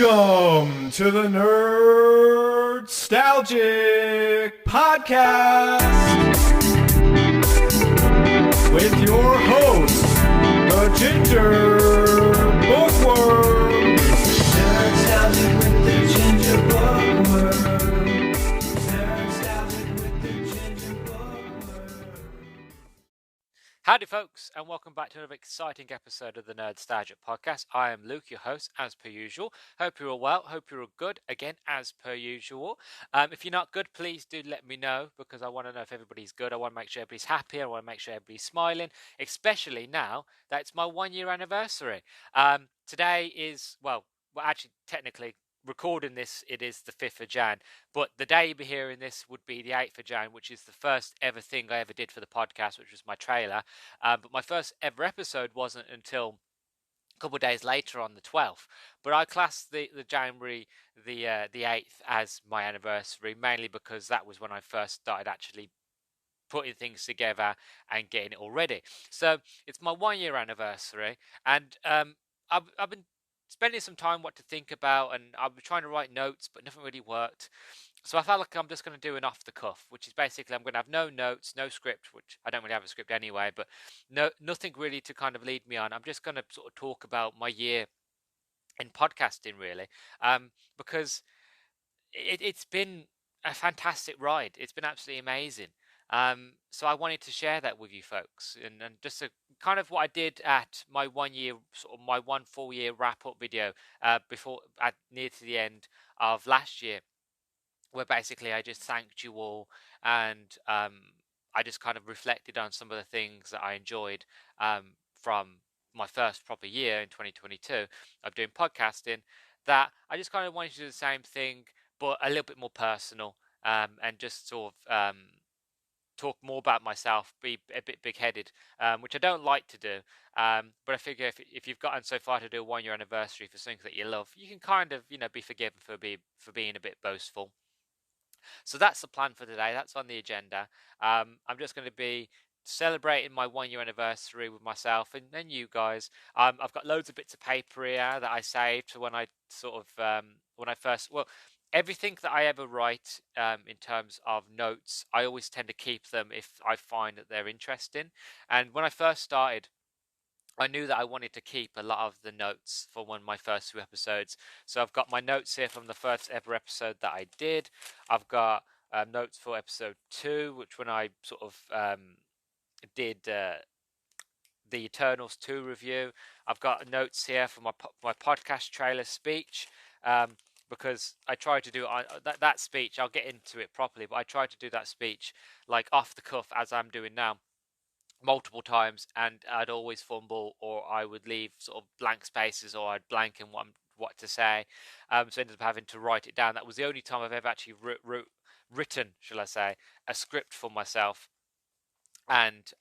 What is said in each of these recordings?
Welcome to the Nerdstalgic podcast with your host, the Ginger Bookworm. Nerdstalgic with the Ginger Bookworm. Nerdstalgic with the Ginger Bookworm. Howdy folks, and welcome back to another exciting episode of the Nerdstalgic podcast. I am Luke, your host, as per usual. Hope you're all well, hope you're all good, again, as per usual. If you're not good, please do let me know, because I want to know if everybody's good. I want to make sure everybody's happy, I want to make sure everybody's smiling, especially now that it's my 1 year anniversary. Today is, well, actually, technically, recording this, it is the 5th of Jan, but the day you'll be hearing this would be the 8th of Jan, which is the first ever thing I ever did for the podcast, which was my trailer. But my first ever episode wasn't until a couple of days later on the 12th. But I classed the January the 8th as my anniversary, mainly because that was when I first started actually putting things together and getting it all ready. So it's my 1 year anniversary, and I've been spending some time what to think about, and I've been trying to write notes, but nothing really worked. So I felt like I'm just going to do an off the cuff, which is basically I'm going to have no notes, no script, which I don't really have a script anyway, but nothing really to kind of lead me on. I'm just going to sort of talk about my year in podcasting, really, because it's been a fantastic ride. It's been absolutely amazing. So I wanted to share that with you folks, and just a kind of what I did at my 1 year, sort of my 1 full year wrap up video, before at near to the end of last year, where basically I just thanked you all, and I just kind of reflected on some of the things that I enjoyed from my first proper year in 2022 of doing podcasting. That I just kind of wanted to do the same thing, but a little bit more personal, and just sort of talk more about myself, be a bit big-headed, which I don't like to do. But I figure if you've gotten so far to do a 1 year anniversary for something that you love, you can kind of be forgiven for being a bit boastful. So that's the plan for today. That's on the agenda. I'm just going to be celebrating my 1 year anniversary with myself and you guys. I've got loads of bits of paper here that I saved when I sort of when I first, well, everything that I ever write in terms of notes, I always tend to keep them if I find that they're interesting. And when I first started, I knew that I wanted to keep a lot of the notes for one of my first 2 episodes. So I've got my notes here from the first ever episode that I did. I've got notes for episode 2, which when I sort of did the Eternals 2 review. I've got notes here for my podcast trailer speech, because I tried to do that speech. I'll get into it properly, but I tried to do that speech like off the cuff as I'm doing now, multiple times, and I'd always fumble, or I would leave sort of blank spaces, or I'd blank in what to say. So I ended up having to write it down. That was the only time I've ever actually written, shall I say, a script for myself, and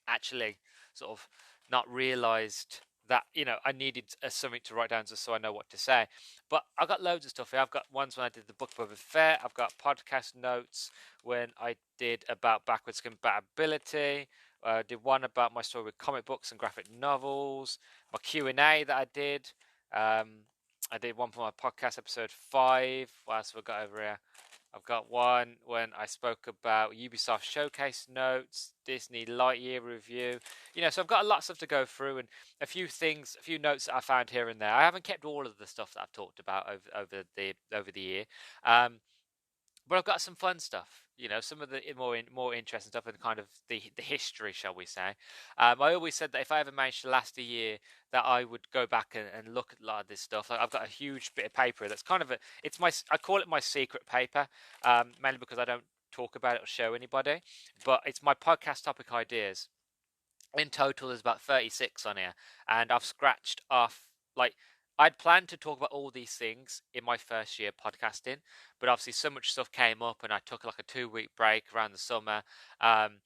actually sort of not realized that I needed something to write down just so I know what to say. But I've got loads of stuff here. I've got ones when I did the book Boba Fett. I've got podcast notes when I did about backwards compatibility. I did one about my story with comic books and graphic novels. My Q&A that I did. I did one for my podcast episode 5. What else have I got over here? I've got one when I spoke about Ubisoft showcase notes, Disney Lightyear review. So I've got a lot of stuff to go through, and a few notes that I found here and there. I haven't kept all of the stuff that I've talked about over the year, but I've got some fun stuff. Some of the more interesting stuff, and kind of the history, shall we say. I always said that if I ever managed to last a year, that I would go back and look at a lot of this stuff. Like, I've got a huge bit of paper that's kind of I call it my secret paper, mainly because I don't talk about it or show anybody. But it's my podcast topic ideas. In total, there's about 36 on here, and I've scratched off, like, I'd planned to talk about all these things in my first year podcasting, but obviously so much stuff came up, and I took like a 2-week break around the summer, and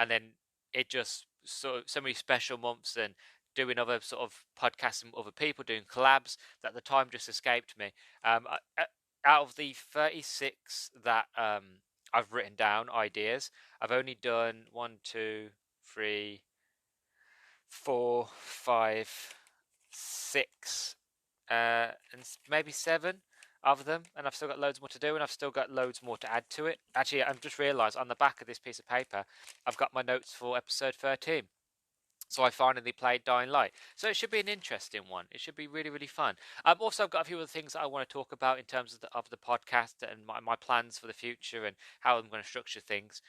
then it just so many special months and doing other sort of podcasting with other people, doing collabs, that the time just escaped me. Out of the 36 that I've written down ideas, I've only done 1, 2, 3, 4, 5, 6 and maybe 7 of them, and I've still got loads more to do, and I've still got loads more to add to it. Actually, I've just realised on the back of this piece of paper, I've got my notes for episode 13. So I finally played Dying Light. So it should be an interesting one. It should be really, really fun. Also, I've got a few other things that I want to talk about in terms of the podcast and my plans for the future and how I'm going to structure things.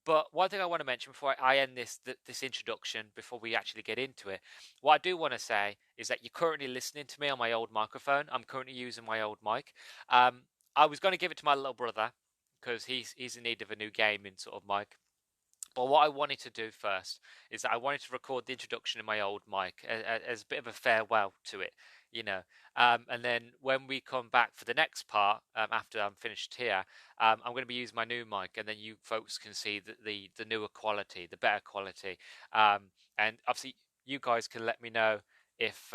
But one thing I want to mention before I end this introduction, before we actually get into it, what I do want to say is that you're currently listening to me on my old microphone. I'm currently using my old mic. I was going to give it to my little brother because he's in need of a new gaming sort of mic. But what I wanted to do first is that I wanted to record the introduction in my old mic as a bit of a farewell to it, you know. And then when we come back for the next part, after I'm finished here, I'm going to be using my new mic, and then you folks can see the newer quality, the better quality. And obviously, you guys can let me know if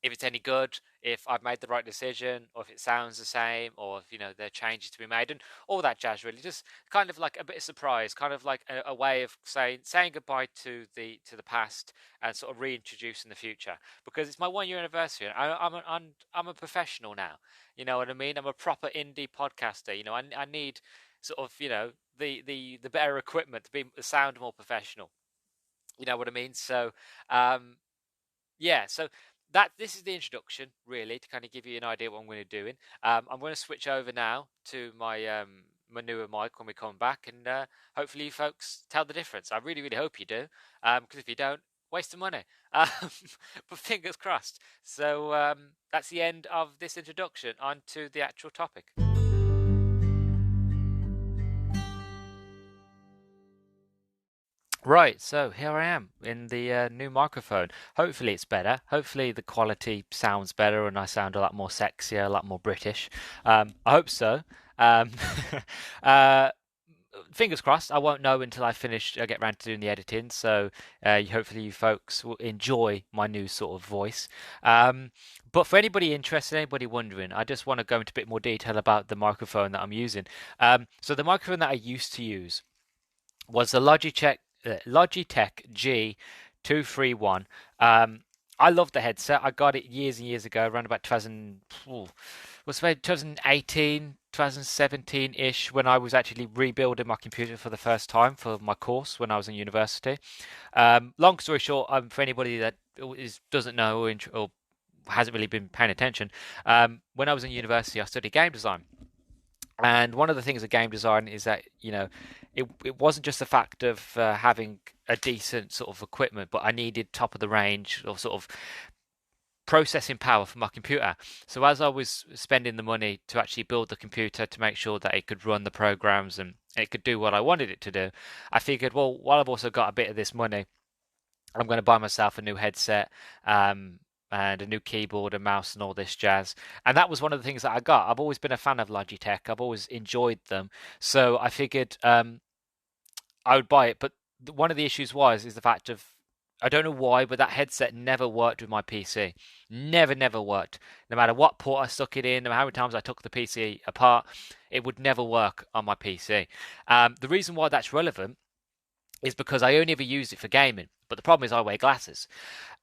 if it's any good, if I've made the right decision, or if it sounds the same, or if there are changes to be made, and all that jazz. Really, just kind of like a bit of surprise, kind of like a way of saying goodbye to the past and sort of reintroducing the future. Because it's my 1 year anniversary, and I'm a professional now. You know what I mean? I'm a proper indie podcaster. I need sort of the better equipment to be sound more professional. You know what I mean? So yeah, so this is the introduction, really, to kind of give you an idea what I'm going to be doing. I'm going to switch over now to my newer mic when we come back, and hopefully you folks tell the difference. I really, really hope you do, because if you don't, waste of money. But fingers crossed. So that's the end of this introduction. On to the actual topic. Right, so here I am in the new microphone. Hopefully it's better. Hopefully the quality sounds better and I sound a lot more sexier, a lot more British. I hope so. Um, uh, Fingers crossed. I won't know until I finish. I get round to doing the editing. So hopefully you folks will enjoy my new sort of voice. But for anybody interested, anybody wondering, I just want to go into a bit more detail about the microphone that I'm using. So the microphone that I used to use was the Logitech G231. I love the headset. I got it years and years ago, around about 2000, was it 2018, 2017-ish, when I was actually rebuilding my computer for the first time for my course when I was in university. Long story short, for anybody that doesn't know or hasn't really been paying attention, when I was in university, I studied game design. And one of the things of game design is that, it wasn't just the fact of having a decent sort of equipment, but I needed top of the range or sort of processing power for my computer. So as I was spending the money to actually build the computer to make sure that it could run the programs and it could do what I wanted it to do, I figured, well, while I've also got a bit of this money, I'm going to buy myself a new headset. And a new keyboard and mouse and all this jazz. And that was one of the things that I got. I've always been a fan of Logitech. I've always enjoyed them. So I figured I would buy it. But one of the issues is the fact of, I don't know why, but that headset never worked with my PC. Never worked. No matter what port I stuck it in, no matter how many times I took the PC apart, it would never work on my PC. The reason why that's relevant is because I only ever used it for gaming. But the problem is I wear glasses.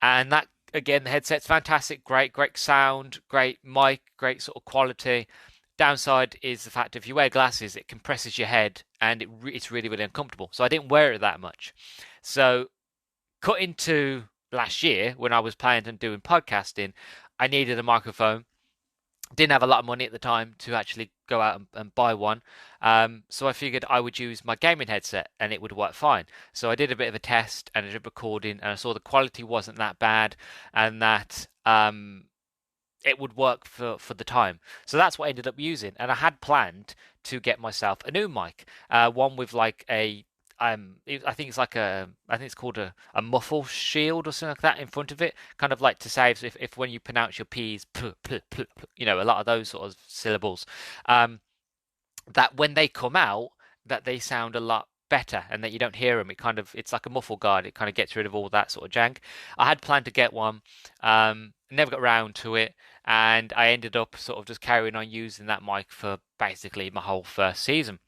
And that, again, the headset's fantastic, great sound, great mic, great sort of quality. Downside is the fact if you wear glasses, it compresses your head and it's really, really uncomfortable. So I didn't wear it that much. So cut into last year when I was planning on doing podcasting, I needed a microphone. Didn't have a lot of money at the time to actually go out and buy one. So I figured I would use my gaming headset and it would work fine. So I did a bit of a test and I did recording and I saw the quality wasn't that bad and that it would work for the time. So that's what I ended up using. And I had planned to get myself a new mic, one with like I think it's called a muffle shield or something like that in front of it, kind of like to save if when you pronounce your p's, a lot of those sort of syllables, that when they come out, that they sound a lot better and that you don't hear them. It's like a muffle guard. It kind of gets rid of all that sort of jank. I had planned to get one, never got round to it, and I ended up sort of just carrying on using that mic for basically my whole first season.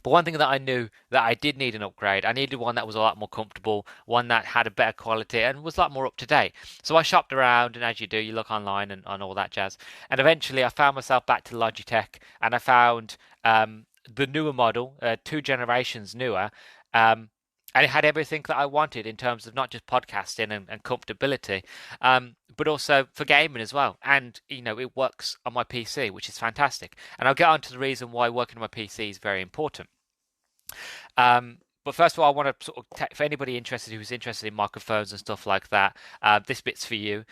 But one thing that I knew that I did need an upgrade, I needed one that was a lot more comfortable, one that had a better quality and was a lot more up to date. So I shopped around, and as you do, you look online and all that jazz. And eventually I found myself back to Logitech, and I found the newer model, 2 generations newer. Um, and it had everything that I wanted in terms of not just podcasting and comfortability, but also for gaming as well. And it works on my PC, which is fantastic. And I'll get on to the reason why working on my PC is very important. But first of all, I want to sort of for anybody interested who's interested in microphones and stuff like that, this bit's for you.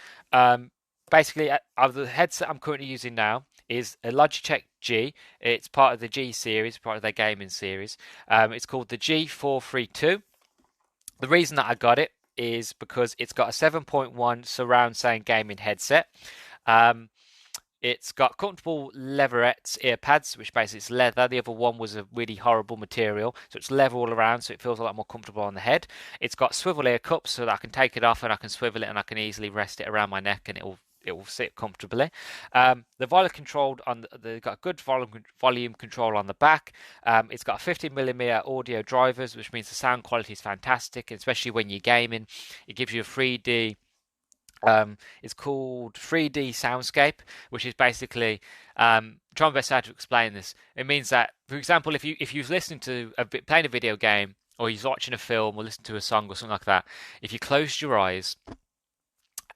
Basically, the headset I'm currently using now is a Logitech G. It's part of the G series, part of their gaming series. It's called the G432. The reason that I got it is because it's got a 7.1 surround sound gaming headset. Um, it's got comfortable leatherettes earpads, which basically is leather. The other one was a really horrible material, so it's leather all around, so it feels a lot more comfortable on the head. It's got swivel ear cups, so that I can take it off and I can swivel it and I can easily rest it around my neck, and it will sit comfortably. The volume controlled they've got good volume control on the back. It's got 50mm audio drivers, which means the sound quality is fantastic, especially when you're gaming. It gives you a 3D. It's called 3D Soundscape, which is basically trying my best how to explain this. It means that, for example, if you're listening to playing a video game, or you're watching a film or listening to a song or something like that, if you closed your eyes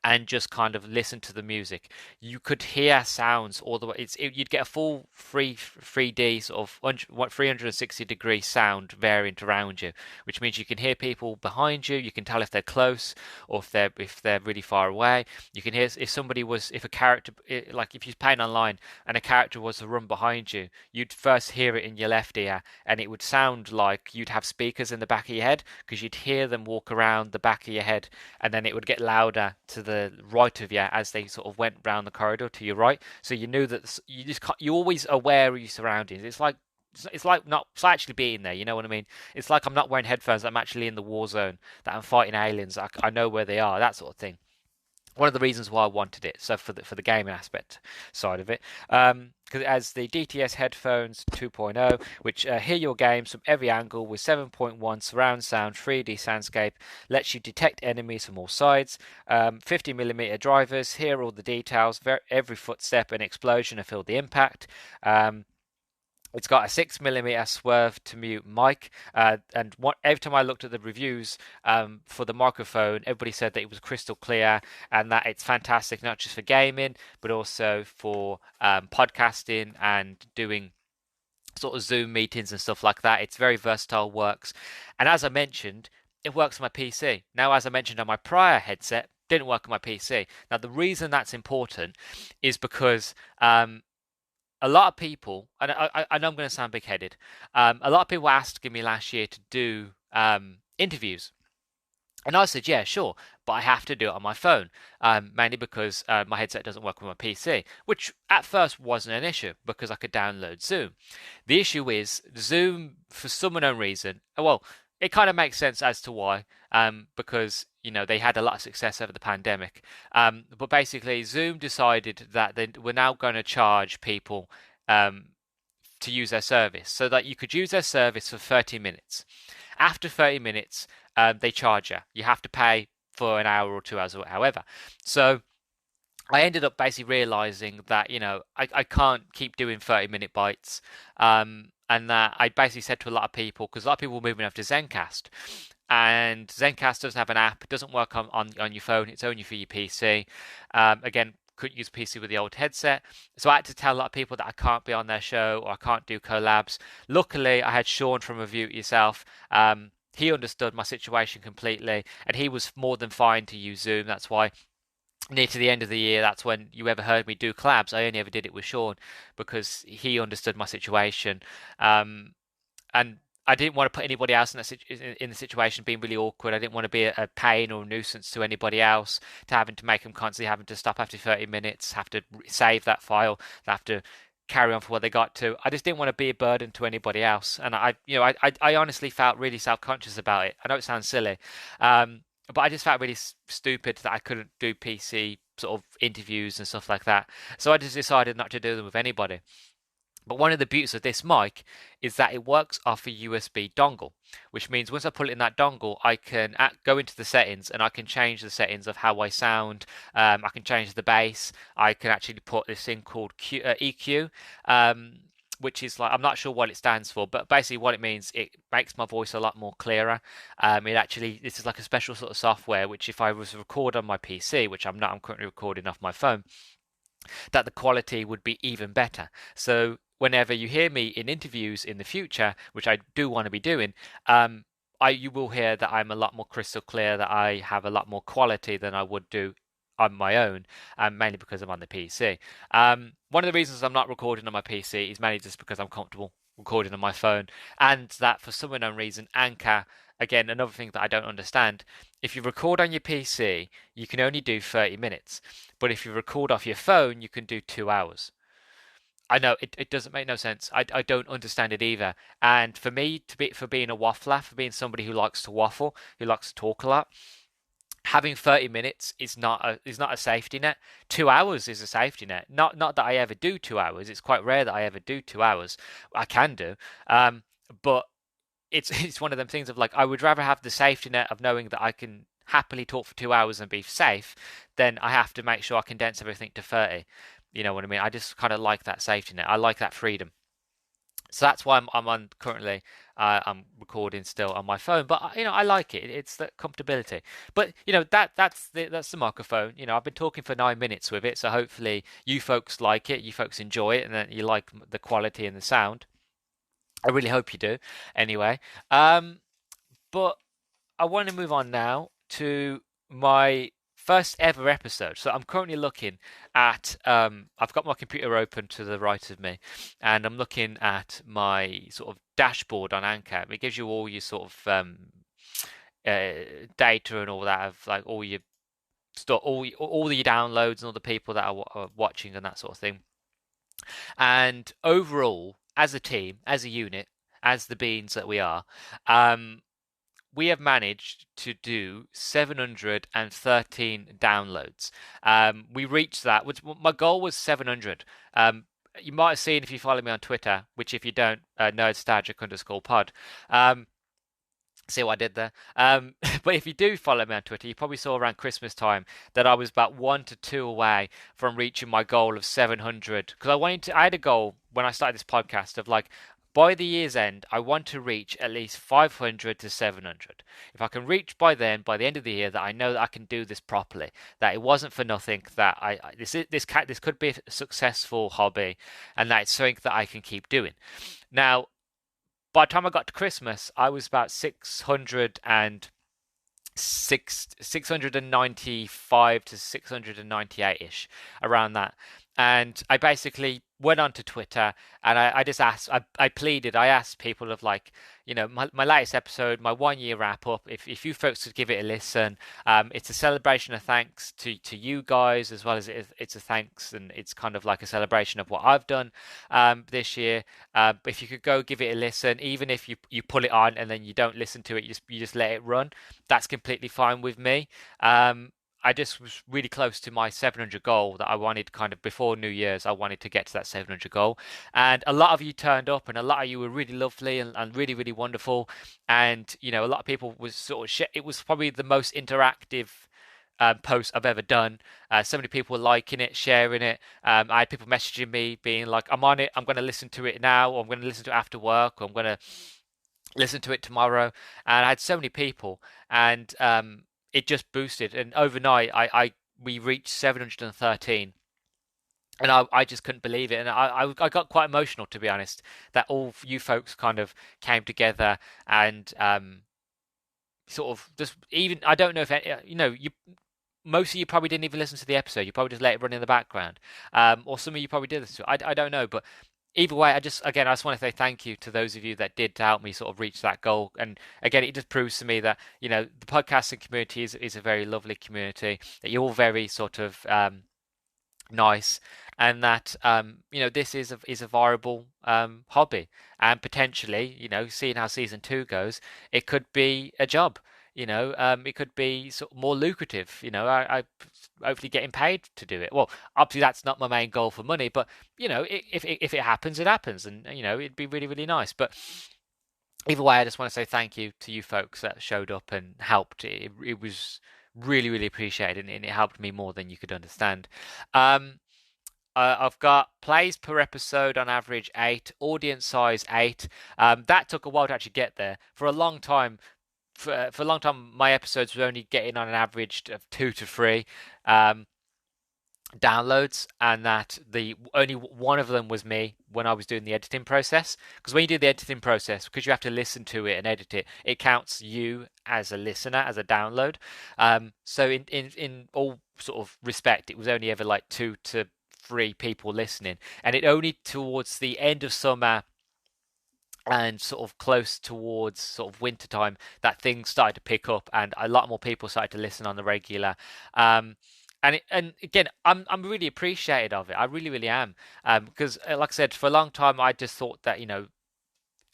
and just kind of listen to the music, you could hear sounds all the way. You'd get a full 3D sort of 360-degree sound variant around you, which means you can hear people behind you. You can tell if they're close or if they're really far away. You can hear if a character, like if you're playing online and a character was to run behind you, you'd first hear it in your left ear, and it would sound like you'd have speakers in the back of your head, because you'd hear them walk around the back of your head, and then it would get louder to the right of you as they sort of went round the corridor to your right. So you knew that you're always aware of your surroundings. It's like not actually being there. You know what I mean? It's like I'm not wearing headphones. I'm actually in the war zone. That I'm fighting aliens. I know where they are. That sort of thing. One of the reasons why I wanted it, so for the gaming aspect side of it, because it has the DTS headphones 2.0, which hear your games from every angle with 7.1 surround sound 3D soundscape, lets you detect enemies from all sides. 50mm drivers, hear all the details, every footstep and explosion and feel the impact. It's got a 6mm swerve to mute mic, and every time I looked at the reviews for the microphone, everybody said that it was crystal clear and that it's fantastic, not just for gaming, but also for podcasting and doing sort of Zoom meetings and stuff like that. It's very versatile, works. And as I mentioned, it works on my PC. Now, as I mentioned on my prior headset, didn't work on my PC. Now, the reason that's important is because a lot of people, and I know I'm going to sound big-headed, a lot of people asked me last year to do interviews. And I said, yeah, sure, but I have to do it on my phone, mainly because my headset doesn't work with my PC, which at first wasn't an issue because I could download Zoom. The issue is Zoom, for some unknown reason, well, it kind of makes sense as to why, because they had a lot of success over the pandemic. But basically, Zoom decided that they were now going to charge people to use their service, so that you could use their service for 30 minutes. After 30 minutes, they charge you. You have to pay for an hour or 2 hours or however. So I ended up basically realizing that, I can't keep doing 30-minute bites. And that I basically said to a lot of people, because a lot of people were moving over to Zencast. And Zencast doesn't have an app. It doesn't work on your phone. It's only for your PC. Again, couldn't use PC with the old headset. So I had to tell a lot of people that I can't be on their show or I can't do collabs. Luckily, I had Sean from Review It Yourself. He understood my situation completely, and he was more than fine to use Zoom. That's why near to the end of the year, that's when you ever heard me do collabs. I only ever did it with Sean because he understood my situation. And I didn't want to put anybody else in the situation being really awkward. I didn't want to be a pain or a nuisance to anybody else, to having to make them constantly having to stop after 30 minutes, have to save that file, have to carry on for what they got to. I just didn't want to be a burden to anybody else, and I honestly felt really self-conscious about it. I know it sounds silly, but I just felt really stupid that I couldn't do PC sort of interviews and stuff like that. So I just decided not to do them with anybody. But one of the beauties of this mic is that it works off a USB dongle, which means once I put it in that dongle, I can go into the settings and I can change the settings of how I sound. I can change the bass. I can actually put this thing called EQ, which is like, I'm not sure what it stands for, but basically what it means, it makes my voice a lot more clearer. This is like a special sort of software, which if I was to record on my PC, which I'm not, I'm currently recording off my phone, that the quality would be even better. So whenever you hear me in interviews in the future, which I do want to be doing, you will hear that I'm a lot more crystal clear, that I have a lot more quality than I would do on my own, mainly because I'm on the PC. One of the reasons I'm not recording on my PC is mainly just because I'm comfortable recording on my phone, and that for some unknown reason, Anchor, again, another thing that I don't understand, if you record on your PC, you can only do 30 minutes, but if you record off your phone, you can do 2 hours. I know it doesn't make no sense. I don't understand it either. And for me, for being a waffler, for being somebody who likes to waffle, who likes to talk a lot, having 30 minutes is not a safety net. 2 hours is a safety net. Not that I ever do 2 hours. It's quite rare that I ever do 2 hours. I can do, but it's one of them things of like, I would rather have the safety net of knowing that I can happily talk for 2 hours and be safe than I have to make sure I condense everything to 30. You know what I mean? I just kind of like that safety net. I like that freedom. So that's why I'm on currently. I'm recording still on my phone, but I like it. It's the comfortability. But that's the microphone. I've been talking for 9 minutes with it, so hopefully you folks like it. You folks enjoy it, and that you like the quality and the sound. I really hope you do. Anyway, but I want to move on now to my first ever episode. So I'm currently looking at, I've got my computer open to the right of me, and I'm looking at my sort of dashboard on Anchor. It gives you all your sort of data and all that, of like all your stuff, all your downloads and all the people that are watching and that sort of thing. And overall, as a team, as a unit, as the beings that we are, we have managed to do 713 downloads. We reached that. My goal was 700. You might have seen, if you follow me on Twitter, which if you don't, Nerdstalgic_pod. See what I did there? But if you do follow me on Twitter, you probably saw around Christmas time that I was about 1 to 2 away from reaching my goal of 700. Because I had a goal when I started this podcast of like, by the year's end, I want to reach at least 500 to 700. If I can reach by the end of the year, that I know that I can do this properly, that it wasn't for nothing, that this could be a successful hobby, and that it's something that I can keep doing. Now, by the time I got to Christmas, I was about 695 to 698 ish, around that. And I basically went onto Twitter and I just asked, I pleaded, I asked people of like, my latest episode, my 1 year wrap up, if you folks could give it a listen. It's a celebration of thanks to you guys, as well as it's a thanks, and it's kind of like a celebration of what I've done this year. If you could go give it a listen, even if you pull it on and then you don't listen to it, you just let it run, that's completely fine with me. I just was really close to my 700 goal that I wanted, kind of before New Year's. I wanted to get to that 700 goal, and a lot of you turned up, and a lot of you were really lovely and really, really wonderful. And a lot of people was sort of it was probably the most interactive post I've ever done. So many people were liking it, sharing it. I had people messaging me being like, "I'm on it. I'm going to listen to it now, or I'm going to listen to it after work, or I'm going to listen to it tomorrow." And I had so many people, and it just boosted, and overnight we reached 713, and I just couldn't believe it, and I got quite emotional, to be honest, that all you folks kind of came together and sort of just, even, I don't know if you, most of you probably didn't even listen to the episode. You probably just let it run in the background, or some of you probably did listen to it. I don't know, but either way, I just want to say thank you to those of you that did help me sort of reach that goal. And again, it just proves to me that the podcasting community is a very lovely community, that you're all very sort of nice, and that this is a viable hobby, and potentially, seeing how season 2 goes, it could be a job. it could be sort of more lucrative. I hopefully getting paid to do it. Well, obviously that's not my main goal for money, but if it happens, it happens, and it'd be really really nice. But either way, I just want to say thank you to you folks that showed up and helped. It was really really appreciated, and it helped me more than you could understand. Um, I've got plays per episode on average 8, audience size 8. That took a while to actually get there. For a long time, for a long time, my episodes were only getting on an average of 2 to 3 um, downloads, and that the only one of them was me when I was doing the editing process. Because when you do the editing process, because you have to listen to it and edit it, it counts you as a listener as a download. So in all sort of respect, it was only ever like 2 to 3 people listening, and it only towards the end of summer and sort of close towards sort of winter time that things started to pick up, and a lot more people started to listen on the regular. And again, I'm really appreciative of it. I really really am, because like I said, for a long time I just thought that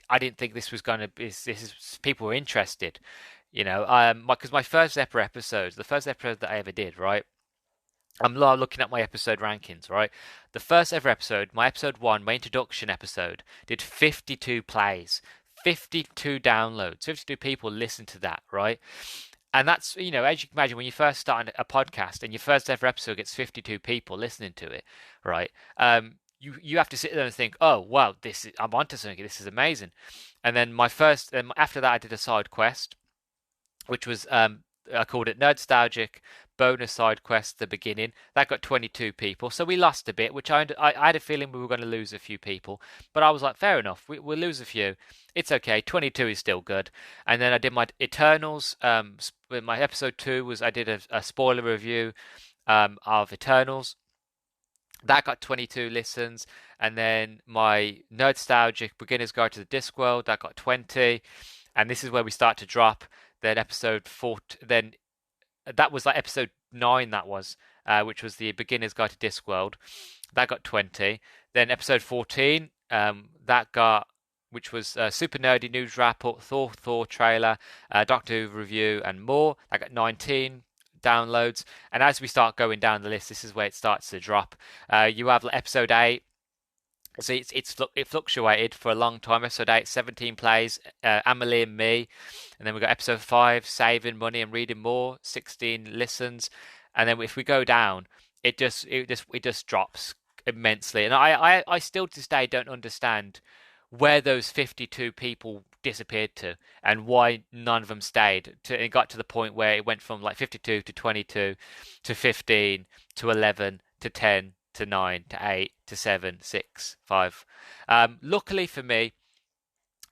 I didn't think this was going to be this is people were interested. Because my first ever episode, the first episode that I ever did, right? I'm looking at my episode rankings, right? The first ever episode, my episode 1, my introduction episode, did 52 plays, 52 downloads, 52 people listened to that, right? And that's, as you can imagine, when you first start a podcast and your first ever episode gets 52 people listening to it, right? You have to sit there and think, oh, wow, I'm onto something. This is amazing. And then after that, I did a side quest, which was I called it Nerdstalgic bonus side quest at the beginning. That got 22 people, so we lost a bit, which I had a feeling we were going to lose a few people, but I was like, fair enough, we'll lose a few. It's okay, 22 is still good. And then I did my Eternals. My episode 2 was I did a spoiler review of Eternals. That got 22 listens. And then my Nerdstalgic Beginner's Guide to the Discworld, that got 20. And this is where we start to drop. Then episode 4, then that was like episode 9, that was, which was the Beginner's Guide to Discworld. That got 20. Then episode 14, that got, which was Super Nerdy News Wrap Up, Thor trailer, Doctor Who review, and more. That got 19 downloads. And as we start going down the list, this is where it starts to drop. You have episode 8. So it fluctuated for a long time. Episode 8, 17 plays, Amelie and Me. And then we got episode 5, Saving Money and Reading More, 16 listens. And then if we go down, it just drops immensely. And I still to this day don't understand where those 52 people disappeared to and why none of them stayed. It got to the point where it went from like 52 to 22 to 15 to 11 to 10 to 9 to 8 to 7, 6, 5. Luckily for me,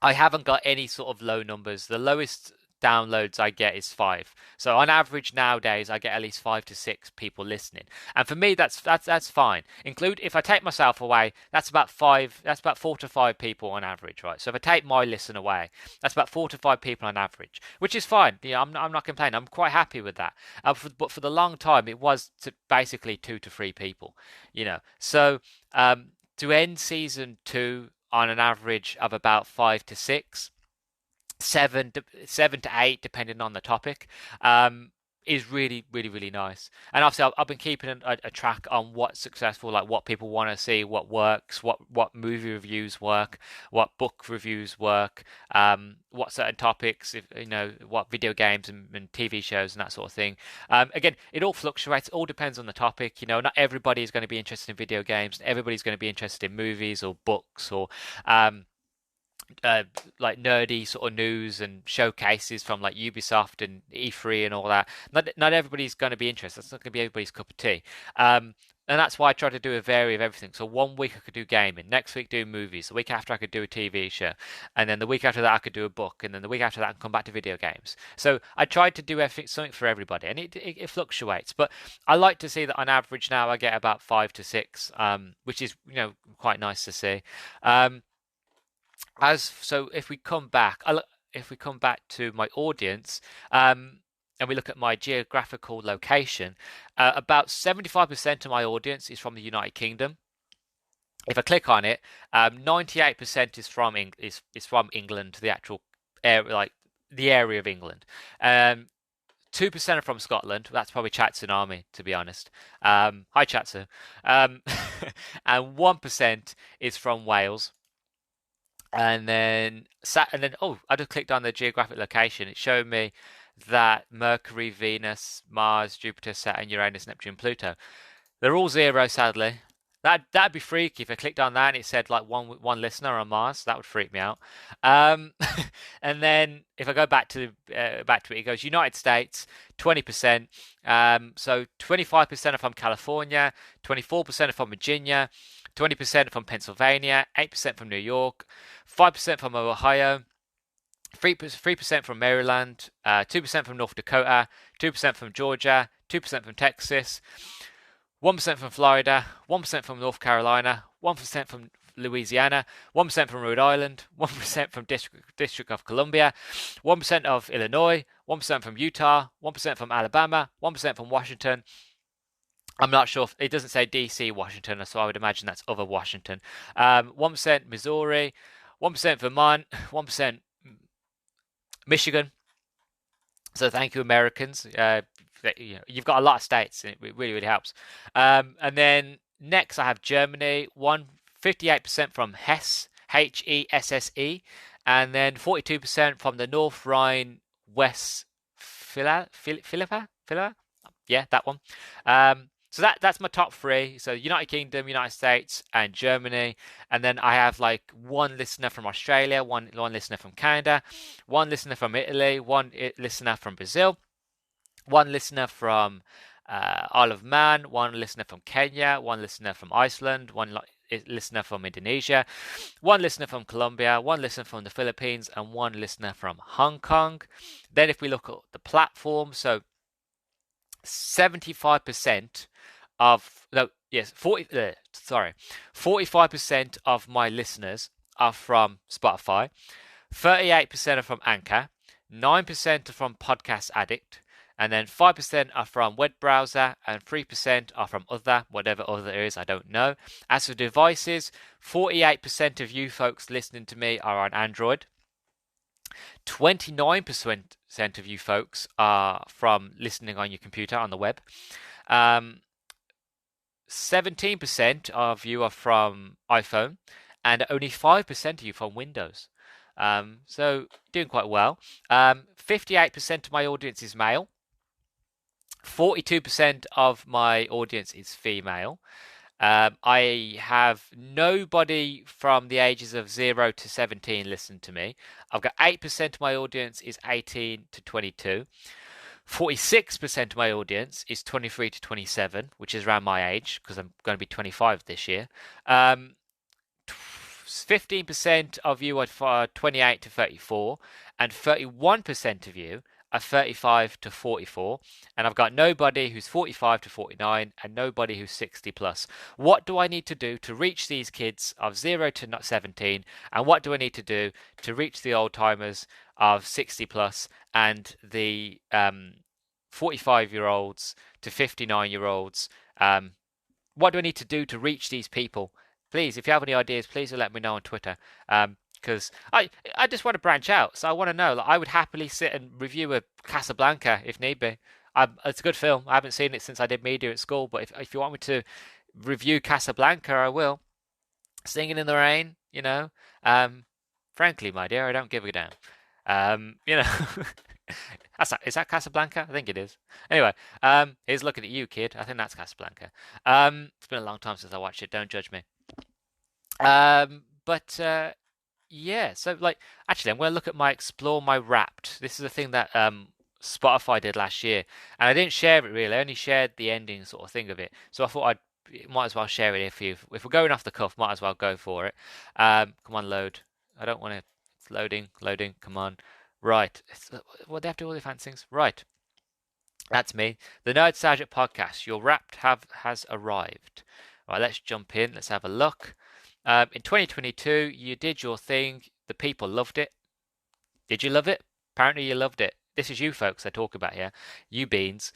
I haven't got any sort of low numbers. The lowest downloads I get is 5. So on average nowadays, I get at least 5 to 6 people listening, and for me that's fine. Include if I take myself away, that's about 5. That's about 4 to 5 people on average, right? So if I take my listen away, that's about 4 to 5 people on average, which is fine. I'm not complaining. I'm quite happy with that. But for the long time, it was basically 2 to 3 people. So to end season 2 on an average of about 5 to 6, 7 to 8 depending on the topic, is really really really nice. And obviously I've been keeping a track on what's successful, like what people want to see, what works, what movie reviews work, what book reviews work, what certain topics, what video games and TV shows and that sort of thing. Again, it all fluctuates. It all depends on the topic. Not everybody is going to be interested in video games. Everybody's going to be interested in movies or books or like nerdy sort of news and showcases from like Ubisoft and E3 and all that. Not everybody's going to be interested. That's not going to be everybody's cup of tea. And that's why I try to do a vary of everything. So one week I could do gaming, next week do movies, the week after I could do a TV show, and then the week after that I could do a book, and then the week after that I can come back to video games. So I tried to do something for everybody, and it fluctuates. But I like to see that on average now I get about 5 to 6, which is quite nice to see. If we come back to my audience, and we look at my geographical location, about 75% of my audience is from the United Kingdom. If I click on it, 98% is from England, the actual area, like the area of England. 2% are from Scotland. That's probably Chat Tsunami, to be honest. Hi, Chatsu. And 1% is from Wales. Oh, I just clicked on the geographic location. It showed me that Mercury, Venus, Mars, Jupiter, Saturn, Uranus, Neptune, Pluto. They're all zero, sadly. That'd be freaky if I clicked on that and it said like one listener on Mars. That would freak me out. Um, and then if I go back to it, it goes United States, 20%. So 25% are from California, 24% are from Virginia, 20% from Pennsylvania, 8% from New York, 5% from Ohio, 3% from Maryland, 2% from North Dakota, 2% from Georgia, 2% from Texas, 1% from Florida, 1% from North Carolina, 1% from Louisiana, 1% from Rhode Island, 1% from District of Columbia, 1% of Illinois, 1% from Utah, 1% from Alabama, 1% from Washington. I'm not sure if it doesn't say DC, Washington, so I would imagine that's other Washington. 1% Missouri, 1% Vermont, 1% Michigan. So thank you, Americans. You've got a lot of states, and it really, really helps. And then next, I have Germany, 58% from Hesse, Hesse, and then 42% from the North Rhine Westphalia. Yeah, that one. So that's my top three. So United Kingdom, United States, and Germany. And then I have like one listener from Australia, one listener from Canada, one listener from Italy, one listener from Brazil, one listener from Isle of Man, one listener from Kenya, one listener from Iceland, one listener from Indonesia, one listener from Colombia, one listener from the Philippines, and one listener from Hong Kong. Then if we look at the platform, so 75% of no, yes, 45% of my listeners are from Spotify, 38% are from Anchor, 9% are from Podcast Addict, and then 5% are from web browser, and 3% are from other, whatever other is, I don't know. As for devices, 48% of you folks listening to me are on Android. 29% of you folks are from listening on your computer on the web. 17% of you are from iPhone, and only 5% of you from Windows. So doing quite well. 58% of my audience is male. 42% of my audience is female. I have nobody from the ages of 0 to 17 listen to me. I've got 8% of my audience is 18 to 22. 46% of my audience is 23 to 27, which is around my age because I'm going to be 25 this year. 15% of you are 28 to 34, and 31% of you are 35 to 44, and I've got nobody who's 45 to 49 and nobody who's 60 plus. What do I need to do to reach these kids of 0 to 17, and what do I need to do to reach the old timers of 60 plus and the 45-year-olds to 59-year-olds? What do I need to do to reach these people? Please, if you have any ideas, please let me know on Twitter. Because I just want to branch out. So I want to know. Like, I would happily sit and review a Casablanca if need be. It's a good film. I haven't seen it since I did media at school. But if you want me to review Casablanca, I will. Singing in the Rain, you know. Frankly, my dear, I don't give a damn. You know. Is that Casablanca? I think it is. Anyway, here's looking at you, kid. I think that's Casablanca. It's been a long time since I watched it. Don't judge me. Yeah, so like actually I'm going to look at my Explore My Wrapped. This is a thing that Spotify did last year, and I didn't share it really. I only shared the ending sort of thing of it. So I thought I might as well share it if we're going off the cuff, might as well go for it. Come on, load. I don't want to. It's loading. Come on. Right. Well, they have to do all the fancy things. Right. That's me. The Nerdstalgic podcast. Your Wrapped has arrived. Right. Let's jump in. Let's have a look. In 2022, you did your thing. The people loved it. Did you love it? Apparently you loved it. This is you folks I talk about here. You beans.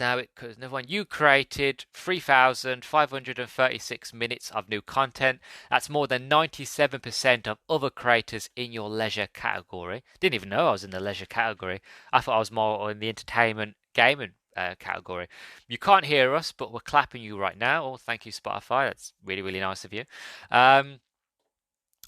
Now it goes another one. You created 3,536 minutes of new content. That's more than 97% of other creators in your leisure category. Didn't even know I was in the leisure category. I thought I was more in the entertainment gaming category. You can't hear us, but we're clapping you right now. Oh, thank you, Spotify. That's really, really nice of you.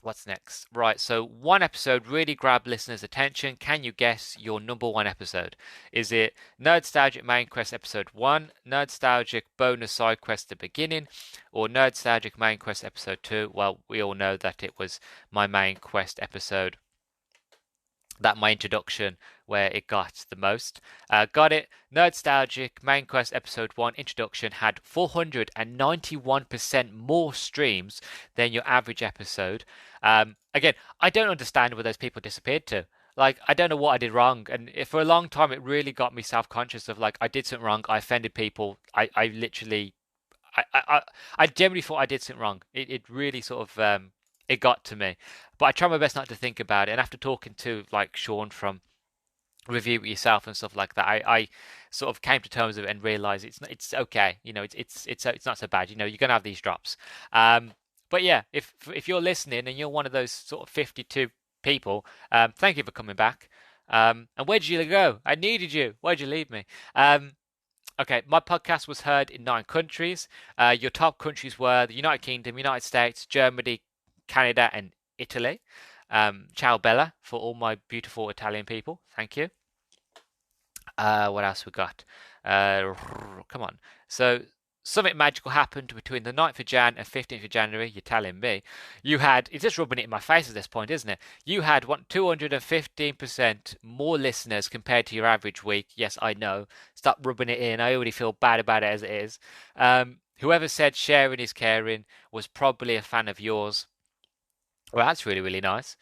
What's next? Right, so one episode really grabbed listeners' attention. Can you guess your number one episode? Is it Nerdstalgic Main Quest Episode 1, Nerdstalgic Bonus Side Quest The Beginning, or Nerdstalgic Main Quest Episode 2? Well, we all know that it was my main quest episode, that my introduction where it got the most. Got it. Nerdstalgic Main Quest Episode 1 introduction had 491% more streams than your average episode. Again, I don't understand where those people disappeared to. Like, I don't know what I did wrong. And for a long time, it really got me self-conscious of, like, I did something wrong. I offended people. I literally, I generally thought I did something wrong. It really sort of, it got to me. But I try my best not to think about it. And after talking to, like, Sean from Review It Yourself and stuff like that, I sort of came to terms with it and realized it's okay. You know, it's not so bad. You know, you're gonna have these drops. But yeah, if you're listening and you're one of those sort of 52 people, thank you for coming back. And where did you go? I needed you. Why'd you leave me? Okay, my podcast was heard in 9 countries. Your top countries were the United Kingdom, United States, Germany, Canada, and Italy. Ciao Bella for all my beautiful Italian people. Thank you. What else we got? Come on. So something magical happened between the 9th of Jan and 15th of January. You're telling me. You had, it's just rubbing it in my face at this point, isn't it? You had 215% more listeners compared to your average week. Yes, I know. Stop rubbing it in. I already feel bad about it as it is. Whoever said sharing is caring was probably a fan of yours. Well, that's really, really nice.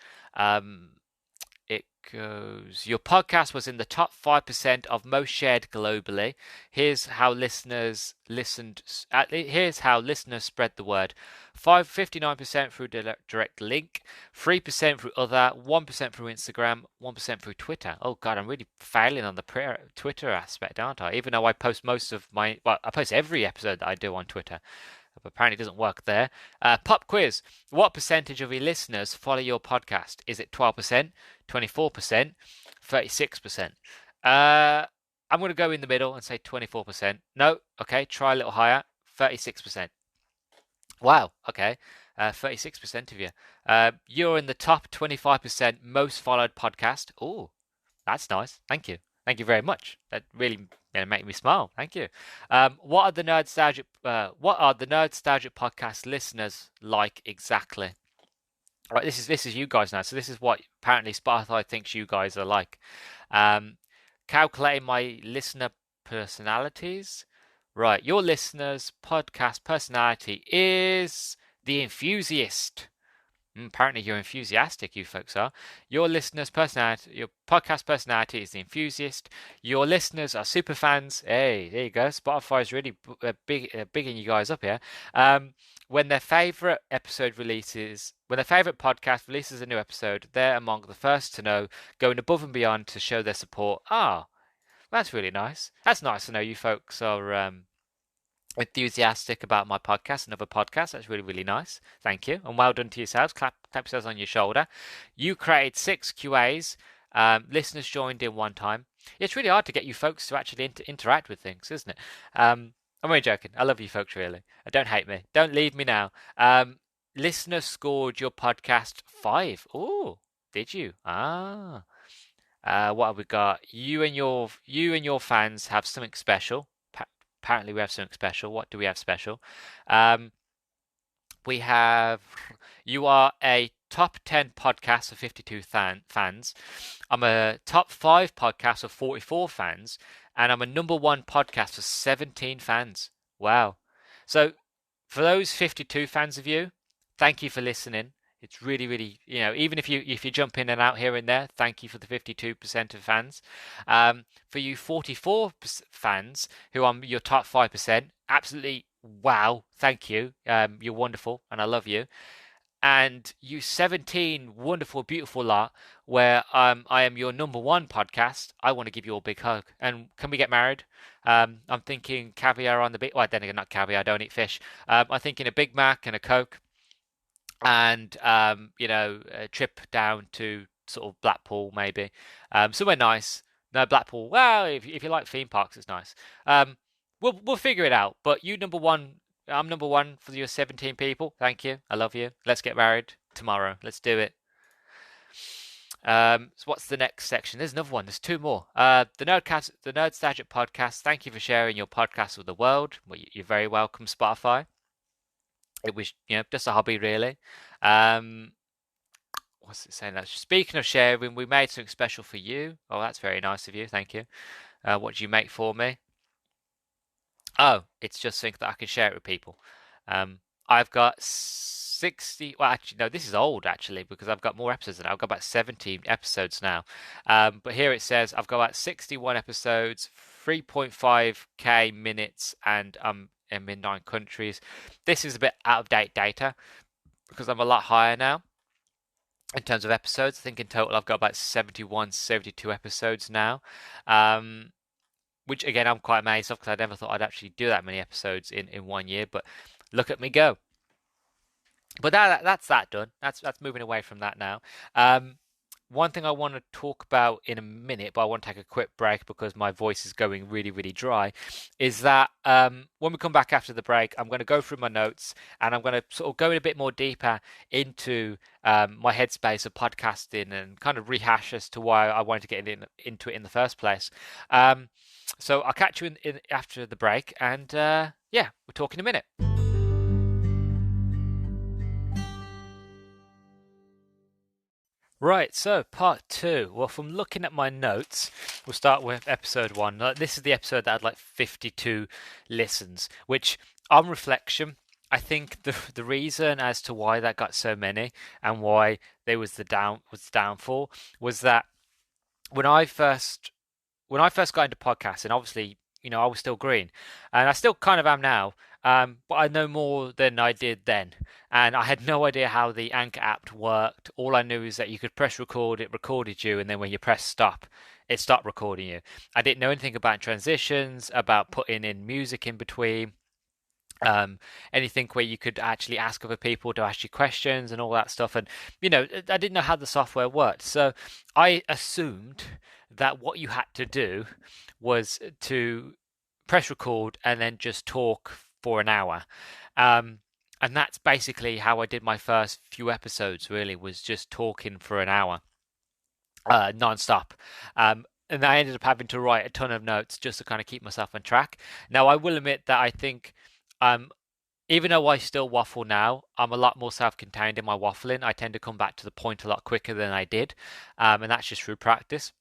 It goes, your podcast was in the top 5% of most shared globally. Here's how listeners listened. Here's how listeners spread the word. 59% through direct link, 3% through other, 1% through Instagram, 1% through Twitter. Oh God, I'm really failing on the Twitter aspect, aren't I? Even though I post most of my, well, I post every episode that I do on Twitter. Apparently, it doesn't work there. Pop quiz. What percentage of your listeners follow your podcast? Is it 12%, 24%, 36%? I'm going to go in the middle and say 24%. No, okay, try a little higher. 36%. Wow, okay. 36% of you. You're in the top 25% most followed podcast. Oh, that's nice. Thank you. Thank you very much. That really made me smile. Thank you. What are the Nerdstalgic podcast listeners like exactly? Right, this is you guys now. So this is what apparently Spotify thinks you guys are like. Calculating my listener personalities. Right, your listeners' podcast personality is the enthusiast. Apparently you're enthusiastic, you folks are. Your listeners' personality, your podcast personality is the enthusiast. Your listeners are super fans. Hey, there you go. Spotify's really bigging you guys up here. When their favorite podcast releases a new episode, they're among the first to know, going above and beyond to show their support. That's really nice. That's nice to know you folks are enthusiastic about my podcast and other podcasts. That's really, really nice. Thank you. And well done to yourselves. Clap yourselves on your shoulder. You created 6 QAs. Listeners joined in one time. It's really hard to get you folks to actually interact with things, isn't it? I'm only joking. I love you folks, really. Don't hate me. Don't leave me now. Listeners scored your podcast 5. Oh, did you? What have we got? You and your fans have something special. Apparently we have something special. What do we have special? We have, you are a top 10 podcast of 52 fans. I'm a top 5 podcast of 44 fans. And I'm a number 1 podcast for 17 fans. Wow. So for those 52 fans of you, thank you for listening. It's really, really, even if you jump in and out here and there, thank you for the 52% of fans. For you 44 fans who are your top 5%, absolutely wow, thank you. You're wonderful and I love you. and you 17 wonderful, beautiful lot, where I am your number one podcast, I want to give you a big hug. And can we get married? I'm thinking caviar on the beach. Well, then again, not caviar. I don't eat fish. I'm thinking a Big Mac and a Coke, and a trip down to sort of Blackpool, maybe somewhere nice. No, Blackpool. Well, if you like theme parks, it's nice. We'll figure it out. But you number one, I'm number one for your 17 people. Thank you. I love you. Let's get married tomorrow. Let's do it. So what's the next section? There's another one. There's two more. The Nerdstalgic podcast. Thank you for sharing your podcast with the world. Well, you're very welcome, Spotify. It was, just a hobby, really. What's it saying? Speaking of sharing, we made something special for you. Oh, that's very nice of you. Thank you. What did you make for me? Oh, it's just something that I can share it with people. I've got 60. Well, actually, no, this is old actually because I've got more episodes than that. I've got about 17 episodes now. But here it says I've got about 61 episodes, 3.5k minutes, and I'm in 9 countries. This is a bit out of date data because I'm a lot higher now in terms of episodes. I think in total I've got about 71, 72 episodes now. Which again I'm quite amazed of because I never thought I'd actually do that many episodes in 1 year. But look at me go. But that's that done. That's moving away from that now. One thing I want to talk about in a minute, but I want to take a quick break because my voice is going really, really dry, is that when we come back after the break, I'm going to go through my notes and I'm going to sort of go in a bit more deeper into my headspace of podcasting and kind of rehash as to why I wanted to get into it in the first place. So I'll catch you in after the break, and we'll talk in a minute. Right, so part 2. Well, from looking at my notes, we'll start with episode 1. This is the episode that had like 52 listens, which on reflection, I think the reason as to why that got so many and why there was the downfall was that when I first got into podcasting, obviously, I was still green, and I still kind of am now. But I know more than I did then, and I had no idea how the Anchor app worked. All I knew is that you could press record, it recorded you, and then when you press stop, it stopped recording you. I didn't know anything about transitions, about putting in music in between. Anything where you could actually ask other people to ask you questions and all that stuff. And, I didn't know how the software worked. So I assumed that what you had to do was to press record and then just talk for an hour. And that's basically how I did my first few episodes, really, was just talking for an hour, non-stop. And I ended up having to write a ton of notes just to kind of keep myself on track. Now, I will admit that I think even though I still waffle now, I'm a lot more self-contained in my waffling. I tend to come back to the point a lot quicker than I did, and that's just through practice.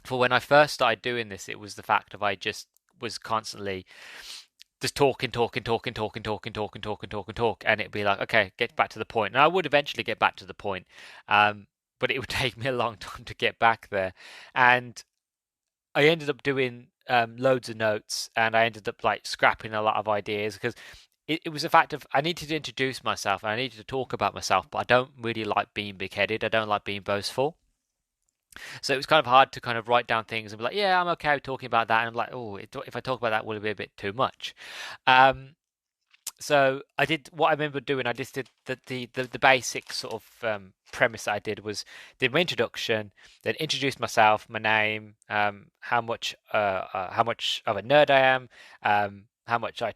For when I first started doing this, it was the fact of I just was constantly just talk, and it'd be like, okay, get back to the point. And I would eventually get back to the point, but it would take me a long time to get back there. And I ended up doing loads of notes, and I ended up like scrapping a lot of ideas because it was a fact of I needed to introduce myself and I needed to talk about myself, but I don't really like being big-headed. I don't like being boastful. So it was kind of hard to kind of write down things and be like, yeah, I'm okay with talking about that. And I'm like, oh, if I talk about that, will it be a bit too much? So I did what I remember doing. I just did the basic sort of premise that I did my introduction, then introduced myself, my name, how much of a nerd I am, how much I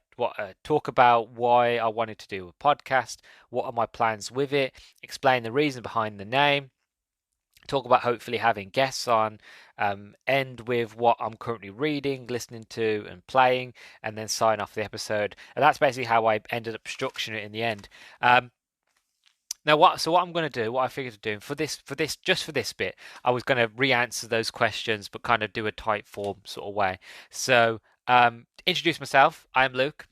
talk about, why I wanted to do a podcast, what are my plans with it, explain the reason behind the name. Talk about hopefully having guests on, end with what I'm currently reading, listening to, and playing, and then sign off the episode. And that's basically how I ended up structuring it in the end. Now, what I'm going to do, what I figured of doing for this bit, I was going to re-answer those questions, but kind of do a type form sort of way. So, introduce myself. I am Luke.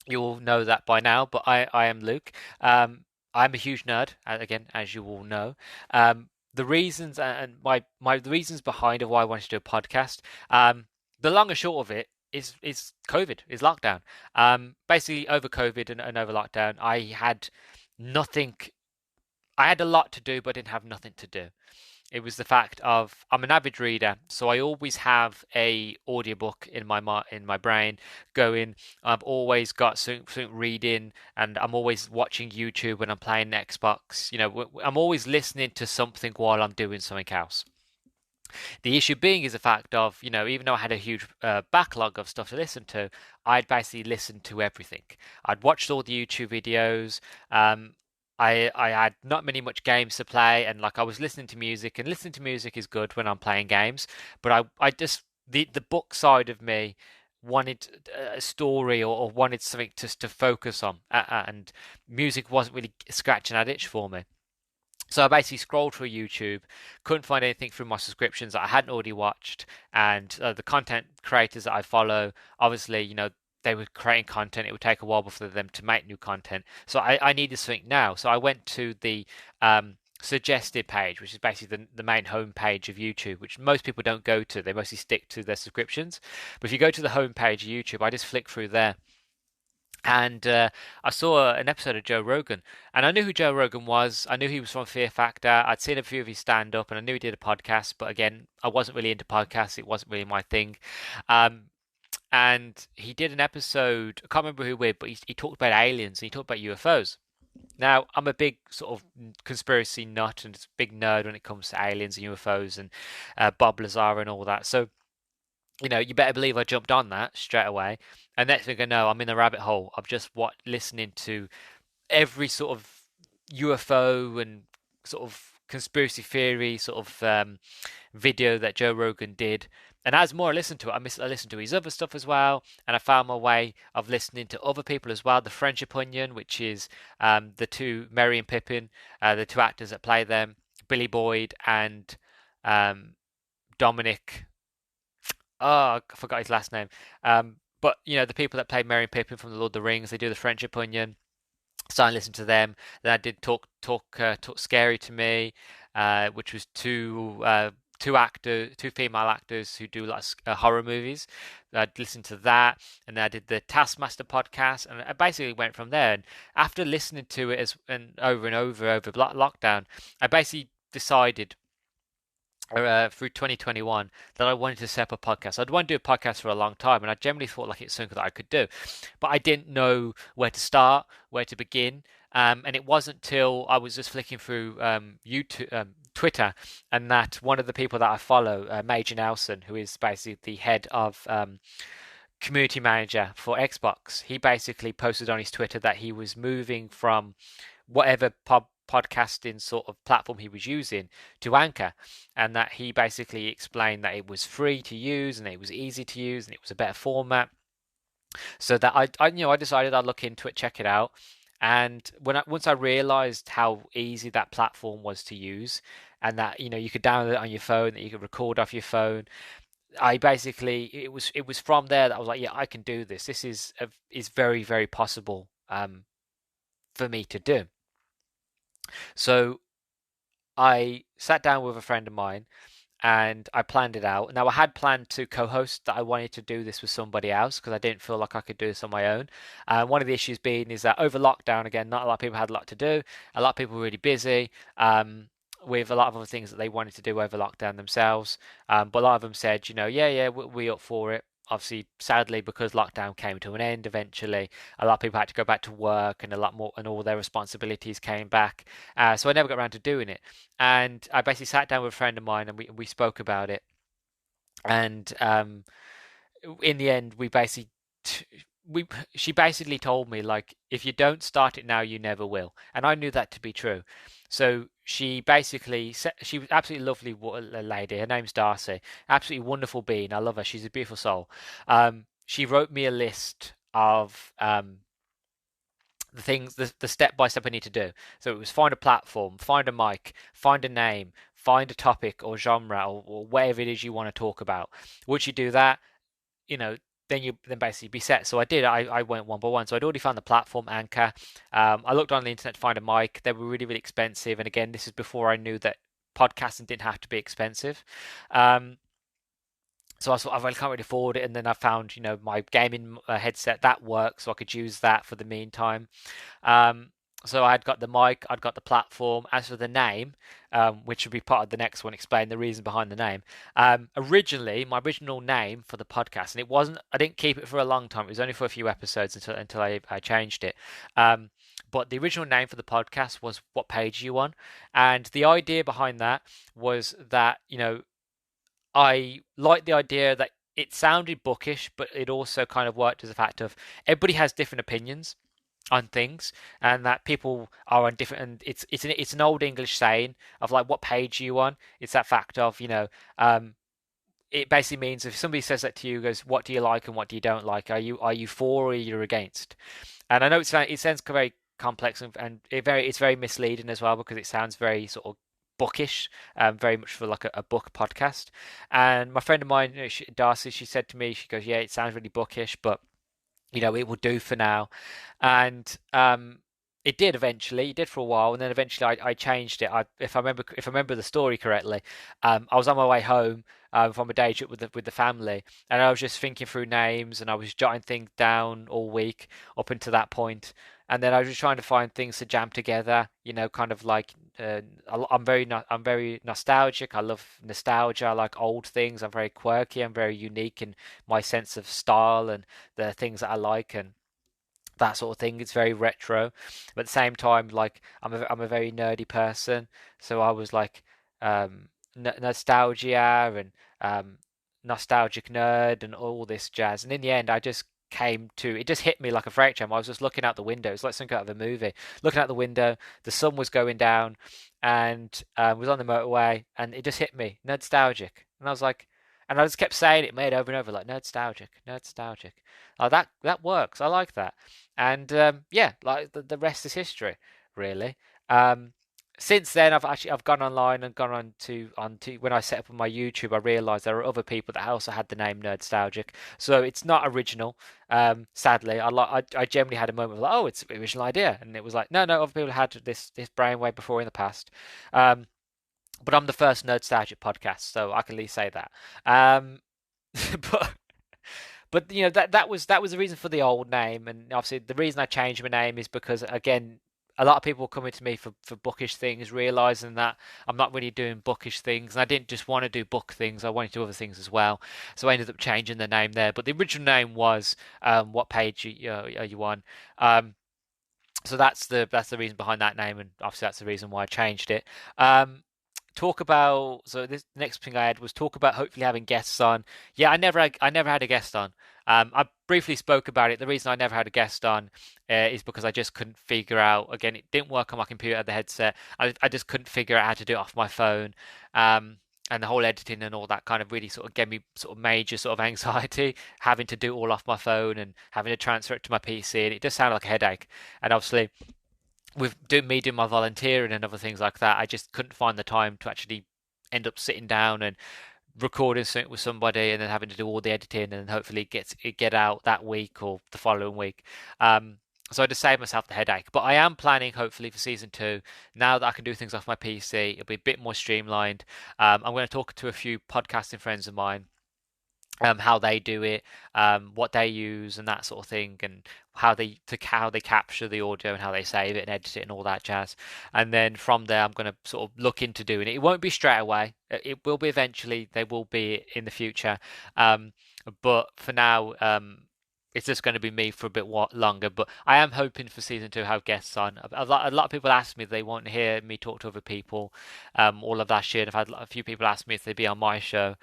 You all know that by now, but I am Luke. I'm a huge nerd, again, as you all know. The reasons and the reasons behind of why I wanted to do a podcast. The long and short of it is COVID, is lockdown. Basically, over COVID and over lockdown, I had nothing. I had a lot to do, but I didn't have nothing to do. It was the fact of I'm an avid reader, so I always have a audiobook in my brain going. I've always got something reading, and I'm always watching YouTube when I'm playing Xbox. I'm always listening to something while I'm doing something else. The issue being is the fact of, even though I had a huge backlog of stuff to listen to, I'd basically listened to everything. I'd watched all the YouTube videos. I had not many much games to play, and like I was listening to music, and listening to music is good when I'm playing games, but I just the book side of me wanted a story, or wanted something to focus on, and music wasn't really scratching that itch for me. So I basically scrolled through YouTube, couldn't find anything through my subscriptions that I hadn't already watched, and the content creators that I follow, obviously, they were creating content. It would take a while for them to make new content. So I needed something now. So I went to the suggested page, which is basically the main home page of YouTube, which most people don't go to. They mostly stick to their subscriptions. But if you go to the home page of YouTube, I just flick through there. And I saw an episode of Joe Rogan, and I knew who Joe Rogan was. I knew he was from Fear Factor. I'd seen a few of his stand up, and I knew he did a podcast. But again, I wasn't really into podcasts. It wasn't really my thing. Um, and he did an episode. I can't remember who with, but he talked about aliens and he talked about UFOs. Now, I'm a big sort of conspiracy nut and big nerd when it comes to aliens and UFOs and Bob Lazar and all that. So you better believe I jumped on that straight away. And next thing I know, I'm in the rabbit hole of just listening to every sort of UFO and sort of conspiracy theory sort of video that Joe Rogan did. And as more I listened to it, I listened to his other stuff as well, and I found my way of listening to other people as well. The Friendship Onion, which is the two Merry and Pippin, the two actors that play them, Billy Boyd and um, Dominic. Oh, I forgot his last name. But the people that played Merry and Pippin from the Lord of the Rings, they do the Friendship Onion. So I listened to them. Then I did Talk Scary to Me, which was two female actors who do like horror movies. I listened to that, and then I did the Taskmaster podcast, and I basically went from there. And after listening to it and over lockdown, I basically decided through 2021 that I wanted to set up a podcast. I'd wanted to do a podcast for a long time, and I generally thought like it's something that I could do, but I didn't know where to start, where to begin. And it wasn't till I was just flicking through YouTube, Twitter, and that one of the people that I follow, Major Nelson, who is basically the head of community manager for Xbox, he basically posted on his Twitter that he was moving from whatever podcasting sort of platform he was using to Anchor, and that he basically explained that it was free to use and it was easy to use and it was a better format. So that I decided I'd look into it, check it out. And once I realized how easy that platform was to use, and that you could download it on your phone, that you could record off your phone, I basically it was from there that I was like, yeah, I can do this. This is very, very possible for me to do. So I sat down with a friend of mine and I planned it out. Now I had planned to co-host, that I wanted to do this with somebody else because I didn't feel like I could do this on my own. One of the issues being is that over lockdown, again, not a lot of people had a lot to do. A lot of people were really busy. With a lot of other things that they wanted to do over lockdown themselves. But a lot of them said, yeah, we up for it. Obviously, sadly, because lockdown came to an end eventually, a lot of people had to go back to work, and a lot more, and all their responsibilities came back. So I never got around to doing it. And I basically sat down with a friend of mine, and we spoke about it. And in the end, we she basically told me, like, if you don't start it now, you never will. And I knew that to be true. So she basically said, she was absolutely lovely lady. Her name's Darcy, absolutely wonderful being. I love her. She's a beautiful soul. She wrote me a list of the things, the step by step I need to do. So it was find a platform, find a mic, find a name, find a topic or genre, or whatever it is you want to talk about. Once you do that, you know, then basically be set. So I did. I went one by one. So I'd already found the platform Anchor. I looked on the internet to find a mic. They were really, really expensive. And again, this is before I knew that podcasting didn't have to be expensive. So I thought, I can't really afford it. And then I found, my gaming headset that works, so I could use that for the meantime. So I'd got the mic, I'd got the platform. As for the name, which would be part of the next one, explain the reason behind the name. Originally, my original name for the podcast, and it wasn't, I didn't keep it for a long time. It was only for a few episodes until I changed it. Um, but the original name for the podcast was "What Page Are You On?" And the idea behind that was that, I liked the idea that it sounded bookish, but it also kind of worked as a fact of everybody has different opinions on things, and that people are on different. And it's an old English saying of like, "What page are you on?" It's that fact of, it basically means if somebody says that to you, goes, "What do you like and what do you don't like? Are you for or are you against?" And I know it sounds very complex, and it's very misleading as well, because it sounds very sort of bookish, very much for like a book podcast. And my friend of mine, Darcy, she said to me, she goes, "Yeah, it sounds really bookish, but it will do for now." And it did eventually. It did for a while, and then eventually I changed it. If I remember the story correctly, I was on my way home from a day trip with the family, and I was just thinking through names, and I was jotting things down all week up until that point, and then I was just trying to find things to jam together. Kind of like I'm very nostalgic. I love nostalgia. I like old things. I'm very quirky. I'm very unique in my sense of style and the things that I like, and that sort of thing. It's very retro, but at the same time, like I'm a very nerdy person, so I was like nostalgia and nostalgic nerd and all this jazz. And in the end, I just came to it. Just hit me like a freight train. I was just looking out the window. It's like something out of a movie. Looking out the window, the sun was going down, and was on the motorway, and it just hit me, nostalgic. And I was like, and I just kept saying it, made over and over, like nostalgic, nostalgic. Like that works. I like that. And yeah, like the rest is history, really. Um, since then, I've gone online and gone on to when I set up my YouTube, I realised there are other people that also had the name Nerdstalgic, so it's not original. Sadly, I generally had a moment of like, oh, it's an original idea, and it was like, no, other people had this brainwave before in the past. Um, but I'm the first Nerdstalgic podcast, so I can at least say that. Um, but that was the reason for the old name, and obviously the reason I changed my name is because, again, a lot of people were coming to me for bookish things, realizing that I'm not really doing bookish things, and I didn't just want to do book things; I wanted to do other things as well. So I ended up changing the name there. But the original name was "What Page are you on?" So that's the reason behind that name, and obviously that's the reason why I changed it. Um, Talk about so this next thing I had was talk about hopefully having guests on. Yeah, I never had a guest on. I briefly spoke about it. The reason I never had a guest on is because I just couldn't figure out. Again, it didn't work on my computer, the headset. I just couldn't figure out how to do it off my phone. And the whole editing and all that kind of really sort of gave me sort of major sort of anxiety, having to do it all off my phone and having to transfer it to my PC, and it just sounded like a headache. And obviously, with doing my volunteering and other things like that, I just couldn't find the time to actually end up sitting down and recording something with somebody, and then having to do all the editing, and hopefully get out that week or the following week. Um, so I just saved myself the headache. But I am planning, hopefully, for season two. Now that I can do things off my PC, it'll be a bit more streamlined. I'm going to talk to a few podcasting friends of mine, how they do it, what they use, and that sort of thing, and how they capture the audio and how they save it and edit it and all that jazz. And then from there, I'm going to sort of look into doing it. It won't be straight away. It will be eventually. They will be in the future. Um, but for now, it's just going to be me for a bit longer. But I am hoping for season two to have guests on. A lot of people ask me if they want to hear me talk to other people. All of last year, and I've had a few people ask me if they'd be on my show,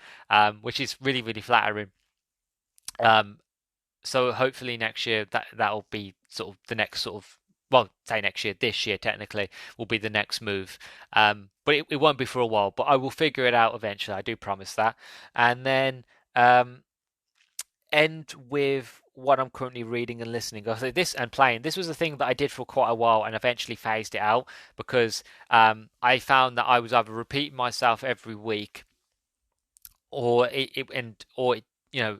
which is really, really flattering. Um, so hopefully next year that'll be sort of the next sort of, well, say next year, this year technically will be the next move. But it won't be for a while. But I will figure it out eventually. I do promise that. And then end with what I'm currently reading and listening. So this and playing. This was a thing that I did for quite a while and eventually phased it out because I found that I was either repeating myself every week, or you know,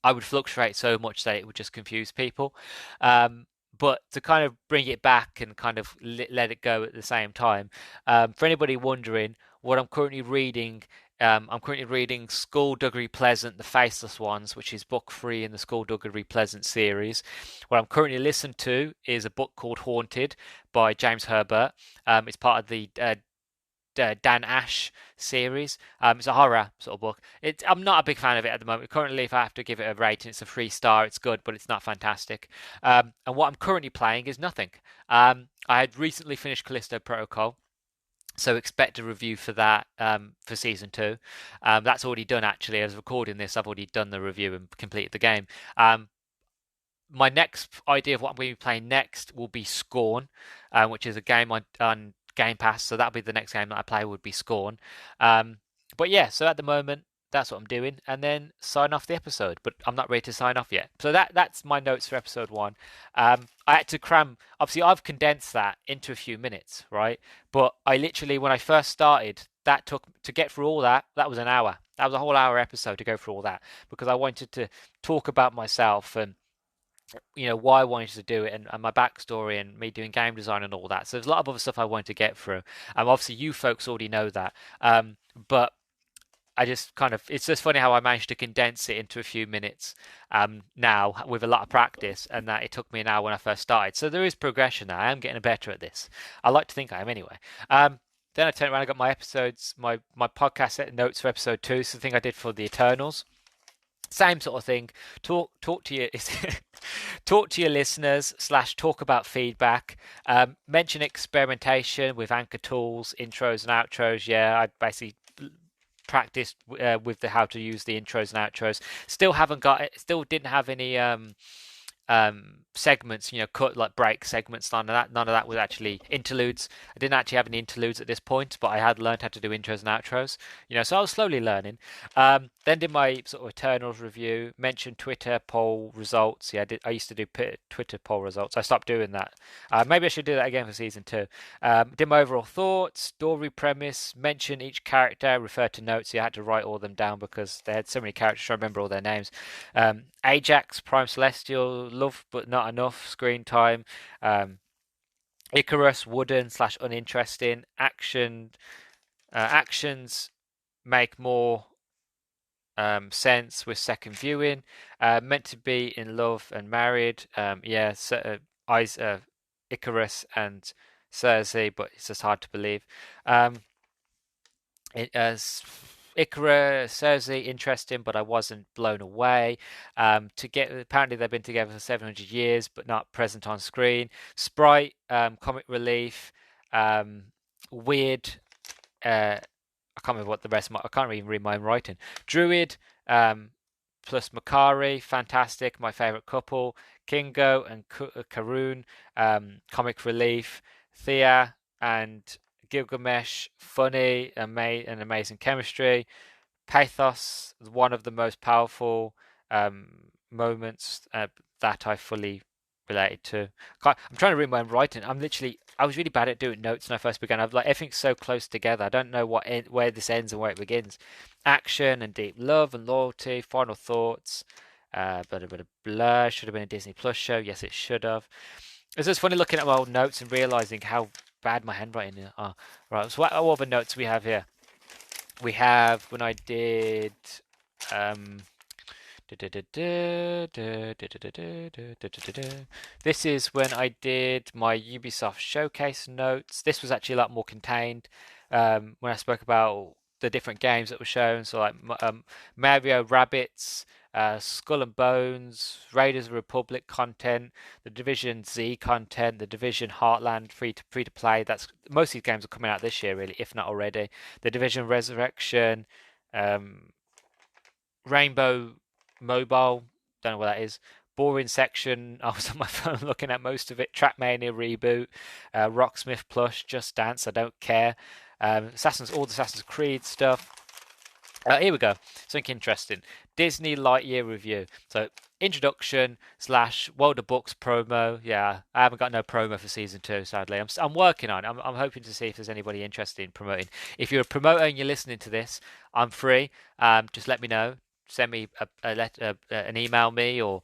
I would fluctuate so much that it would just confuse people. But to kind of bring it back and kind of let it go at the same time, for anybody wondering, what I'm currently reading I'm currently reading Skullduggery Pleasant, The Faceless Ones, which is book 3 in the Skullduggery Pleasant series. What I'm currently listening to is a book called Haunted by James Herbert. It's part of the Dan Ash series. It's a horror sort of book. I'm not a big fan of it at the moment. Currently, if I have to give it a rating, it's a 3 star. It's good, but it's not fantastic. And what I'm currently playing is nothing. I had recently finished Callisto Protocol. So expect a review for that for season 2. That's already done actually. As recording this, I've already done the review and completed the game. My next idea of what I'm going to be playing next will be Scorn, which is a game on Game Pass. So that'll be the next game that I play would be Scorn. But yeah, so at the moment that's what I'm doing, and then sign off the episode. But I'm not ready to sign off yet. So that's my notes for episode 1. I had to cram. Obviously, I've condensed that into a few minutes, right? But I literally, when I first started, that took to get through all that. That was an hour. That was a whole hour episode to go through all that because I wanted to talk about myself and why I wanted to do it and my backstory and me doing game design and all that. So there's a lot of other stuff I wanted to get through. Obviously you folks already know that. But I just it's just funny how I managed to condense it into a few minutes now with a lot of practice, and that it took me an hour when I first started. So there is progression there. I am getting better at this. I like to think I am anyway. Then I turned around and got my episodes, my podcast notes for episode 2. So the thing I did for the Eternals. Same sort of thing. Talk to your talk to your listeners / talk about feedback. Mention experimentation with anchor tools, intros and outros. Yeah, I basically practiced with the how to use the intros and outros. Still haven't got it. Still didn't have any segments, cut like break segments. None of that was actually interludes. I didn't actually have any interludes at this point, but I had learned how to do intros and outros. So I was slowly learning. Then did my sort of Eternals review. Mentioned Twitter poll results. Yeah, I used to do Twitter poll results. I stopped doing that. Maybe I should do that again for season 2. Did my overall thoughts, story premise. Mention each character. Refer to notes. I had to write all of them down because they had so many characters. I remember all their names. Ajax, Prime Celestial, love but not enough screen time. Icarus, wooden / uninteresting. Actions make more sense with second viewing. Meant to be in love and married. Icarus and Cersei, but it's just hard to believe. Icarus, Cersei, interesting, but I wasn't blown away. Apparently they've been together for 700 years, but not present on screen. Sprite, comic relief, weird. I can't remember what the rest. I can't even read my own writing. Druid, plus Makari, fantastic. My favorite couple. Kingo and Karun, comic relief. Thea and Gilgamesh, funny and amazing chemistry. Pathos, one of the most powerful moments that I fully related to. I'm trying to read my own writing. I was really bad at doing notes when I first began. I've everything's so close together. I don't know where this ends and where it begins. Action and deep love and loyalty. Final thoughts. But a bit of Blur. Should have been a Disney Plus show. Yes, it should have. It's just funny looking at my old notes and realizing how bad my handwriting is. Oh, right. So what other notes we have here? We have when I did this is when I did my Ubisoft showcase notes. This was actually a lot more contained when I spoke about the different games that were shown. So like Mario Rabbids, Skull and Bones, Raiders of the Republic content, the Division Z content, the Division Heartland free to play. That's most of these games are coming out this year, really, if not already. The Division Resurrection, Rainbow Mobile, don't know what that is. Boring section. I was on my phone looking at most of it. Trackmania reboot, Rocksmith Plus, Just Dance. I don't care. All the Assassin's Creed stuff. Here we go. Something interesting. Disney Lightyear review. So introduction / World of Books promo. Yeah, I haven't got no promo for season 2, sadly. I'm working on it. I'm hoping to see if there's anybody interested in promoting. If you're a promoter and you're listening to this, I'm free. Just let me know. Send me an email me, or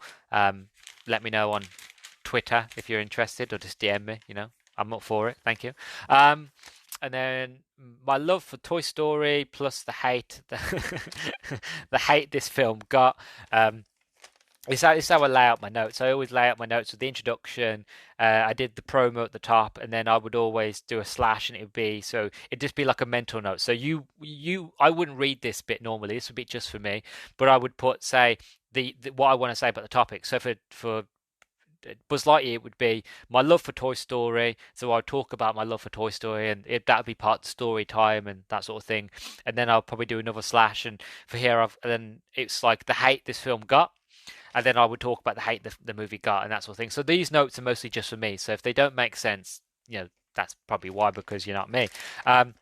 let me know on Twitter if you're interested, or just DM me. I'm up for it. Thank you. and then my love for Toy Story plus the hate this film got. Um, it's how I lay out my notes. I always lay out my notes with the introduction. I did the promo at the top, and then I would always do a slash, and it'd just be like a mental note. So I wouldn't read this bit normally. This would be just for me, but I would put say the what I want to say about the topic. So for Buzz Lightyear, it would be my love for Toy Story. So I'd talk about my love for Toy Story, and that would be part of the story time and that sort of thing. And then I'll probably do another slash, and for here, and then it's like the hate this film got. And then I would talk about the hate the movie got and that sort of thing. So these notes are mostly just for me. So if they don't make sense, that's probably why, because you're not me. Then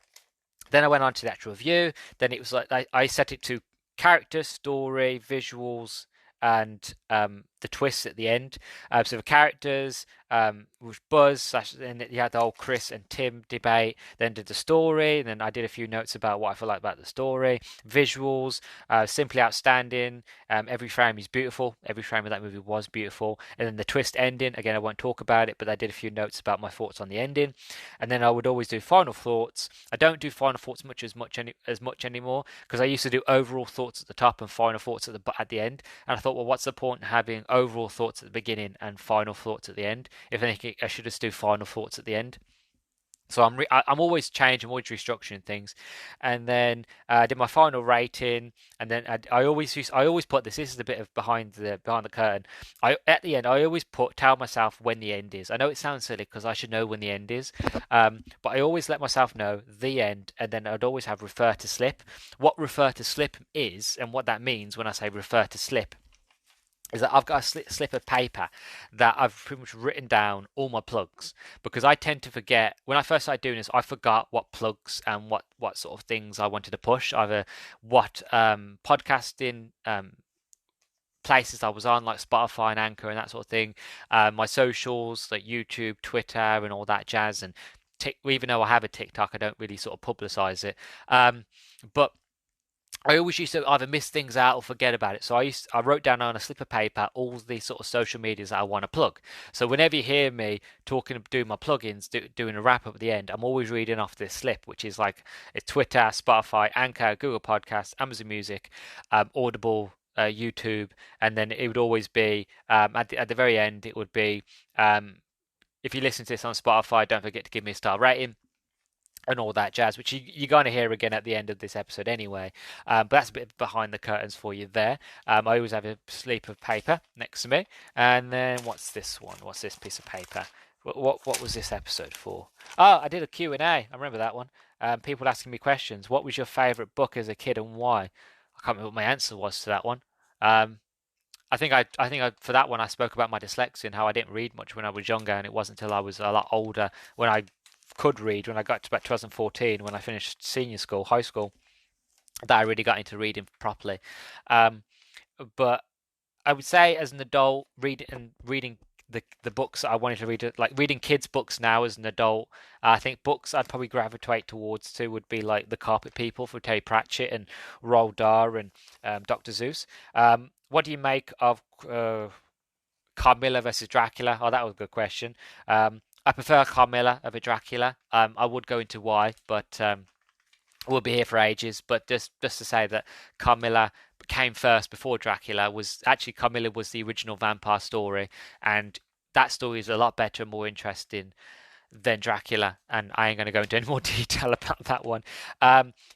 I went on to the actual review. Then it was like I set it to character, story, visuals, and the twists at the end. So the characters was Buzz, and you had the whole Chris and Tim debate. Then did the story, and then I did a few notes about what I feel like about the story. Visuals, simply outstanding. Every frame is beautiful. Every frame of that movie was beautiful. And then the twist ending. Again, I won't talk about it, but I did a few notes about my thoughts on the ending. And then I would always do final thoughts. I don't do final thoughts as much anymore, because I used to do overall thoughts at the top and final thoughts at the end. And I thought, well, what's the point in having overall thoughts at the beginning and final thoughts at the end? If anything, I should just do final thoughts at the end. So I'm always changing, I'm always restructuring things, and then I did my final rating, and then I always put this. This is a bit of behind the curtain. At the end I always tell myself when the end is. I know it sounds silly because I should know when the end is, but I always let myself know the end, and then I'd always have refer to slip. What refer to slip is, and what that means when I say refer to slip, is that I've got a slip of paper that I've pretty much written down all my plugs, because I tend to forget. When I first started doing this, I forgot what plugs and what sort of things I wanted to push, either what podcasting places I was on, like Spotify and Anchor and that sort of thing, my socials like YouTube, Twitter, and all that jazz. And even though I have a TikTok, I don't really sort of publicize it. But I always used to either miss things out or forget about it. So I wrote down on a slip of paper all the sort of social medias that I want to plug. So whenever you hear me doing my plugins, doing a wrap up at the end, I'm always reading off this slip, which is like it's Twitter, Spotify, Anchor, Google Podcasts, Amazon Music, Audible, YouTube, and then it would always be at the very end. It would be if you listen to this on Spotify, don't forget to give me a star rating and all that jazz, which you're going to hear again at the end of this episode anyway. But that's a bit behind the curtains for you there. I always have a slip of paper next to me. And then what's this one? What's this piece of paper? What was this episode for? Oh, I did a Q&A. I remember that one. People asking me questions. What was your favourite book as a kid and why? I can't remember what my answer was to that one. I think for that one I spoke about my dyslexia and how I didn't read much when I was younger, and it wasn't until I was a lot older when I could read, when I got to about 2014, when I finished high school, that I really got into reading properly. But I would say as an adult, reading the books that I wanted to read, like reading kids' books now as an adult, I think books I'd probably gravitate towards too would be like The Carpet People for Terry Pratchett and Roald Dahl and Dr. Seuss. What do you make of Carmilla versus Dracula? Oh, that was a good question. I prefer Carmilla over Dracula. I would go into why, but we'll be here for ages. But just to say that Carmilla came first before Dracula. Carmilla was the original vampire story, and that story is a lot better and more interesting than Dracula. And I ain't going to go into any more detail about that one.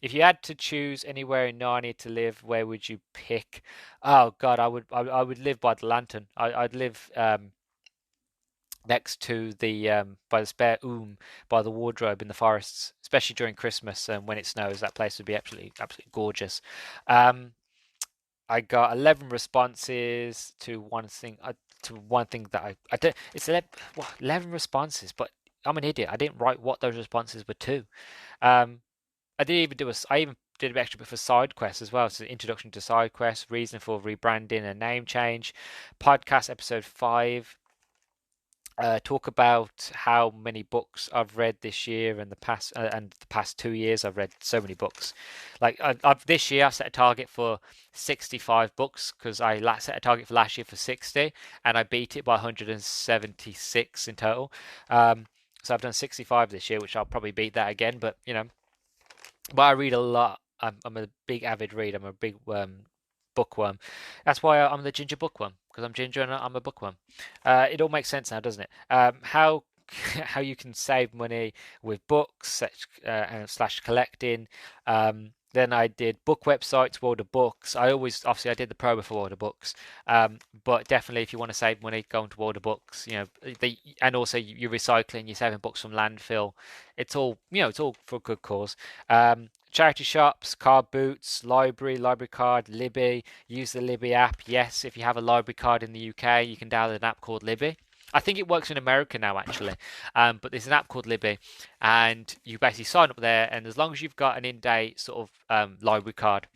If you had to choose anywhere in Narnia to live, where would you pick? Oh God, I would live by the lantern. I'd live next to the by the spare by the wardrobe in the forests, especially during Christmas and when it snows. That place would be absolutely gorgeous. I got 11 responses to one thing. That I don't. It's 11 responses, but I'm an idiot. I didn't write what those responses were to. I even did an extra bit for side quests as well. So introduction to side quests, reason for rebranding and name change, podcast episode 5. Talk about how many books I've read this year and the past 2 years. I've read so many books. Like this year, I set a target for 65 books because I set a target for last year for 60, and I beat it by 176 in total. So I've done 65 this year, which I'll probably beat that again. But but I read a lot. I'm a big avid reader. I'm a big bookworm. That's why I'm the ginger bookworm, because I'm ginger and I'm a bookworm. It all makes sense now, doesn't it? How how you can save money with books and slash collecting. Then I did book websites, World of Books. Obviously I did the promo for World of Books, but definitely if you want to save money, go into World of Books. And also you're recycling, you're saving books from landfill. It's all it's all for a good cause. Charity shops, card boots, library card, Libby. Use the Libby app. Yes, if you have a library card in the UK, you can download an app called Libby. I think it works in America now, actually. But there's an app called Libby, and you basically sign up there, and as long as you've got an in-date sort of library card,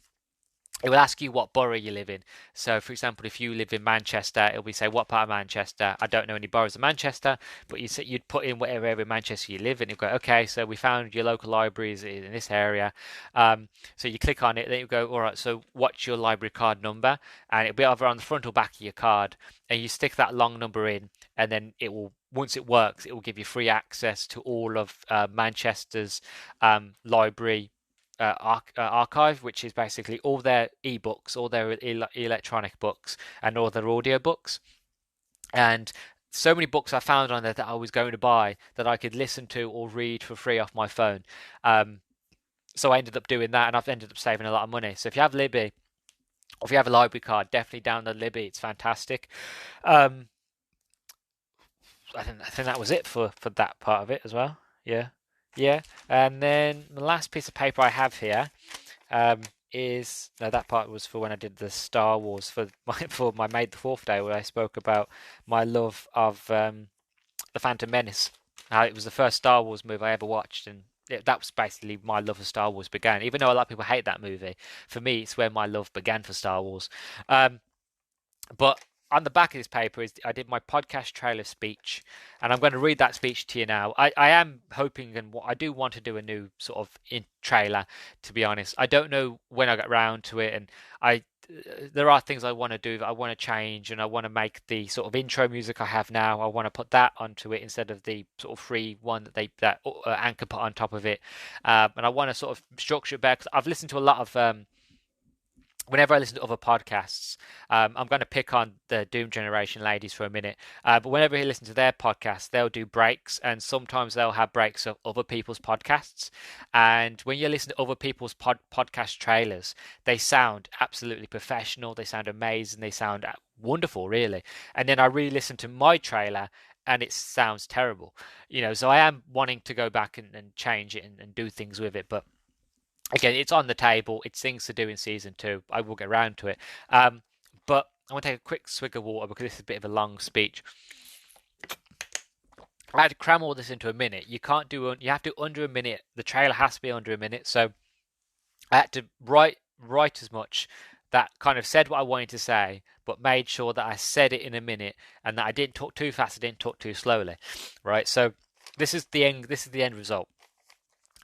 it will ask you what borough you live in. So, for example, if you live in Manchester, it'll be say, what part of Manchester? I don't know any boroughs of Manchester, but you'd put in whatever area of Manchester you live in. You go, okay, so we found your local libraries in this area. So you click on it, then you go, all right, so what's your library card number? And it'll be either on the front or back of your card, and you stick that long number in, and then it will. Once it works, it will give you free access to all of Manchester's library archive, which is basically all their ebooks, all their electronic books, and all their audio books. And so many books I found on there that I was going to buy that I could listen to or read for free off my phone. So I ended up doing that, and I've ended up saving a lot of money. So if you have Libby, or if you have a library card, definitely download Libby. It's fantastic. Um, I think that was it for that part of it as well. Yeah, yeah. And then the last piece of paper I have here is no, that part was for when I did the Star Wars for my May the Fourth Day, where I spoke about my love of the Phantom Menace. How it was the first Star Wars movie I ever watched, and that was basically my love of Star Wars began. Even though a lot of people hate that movie, for me, it's where my love began for Star Wars. Um, but on the back of this paper is I did my podcast trailer speech, and I'm going to read that speech to you now. I am hoping, and I do want to do a new sort of trailer. To be honest, I don't know when I get round to it, and I there are things I want to do that I want to change, and I want to make the sort of intro music I have now. I want to put that onto it instead of the sort of free one that Anchor put on top of it, and I want to sort of structure it better. 'Cause I've listened to a lot of whenever I listen to other podcasts, I'm going to pick on the Doom Generation ladies for a minute. But whenever I listen to their podcasts, they'll do breaks, and sometimes they'll have breaks of other people's podcasts. And when you listen to other people's podcast trailers, they sound absolutely professional. They sound amazing. They sound wonderful, really. And then I re-listen to my trailer, and it sounds terrible. So I am wanting to go back and change it and do things with it, but again, it's on the table. It's things to do in season 2. I will get around to it. But I want to take a quick swig of water because this is a bit of a long speech. I had to cram all this into a minute. You can't do. You have to under a minute. The trailer has to be under a minute. So I had to write as much that kind of said what I wanted to say, but made sure that I said it in a minute and that I didn't talk too fast. I didn't talk too slowly. Right. So this is the end. This is the end result.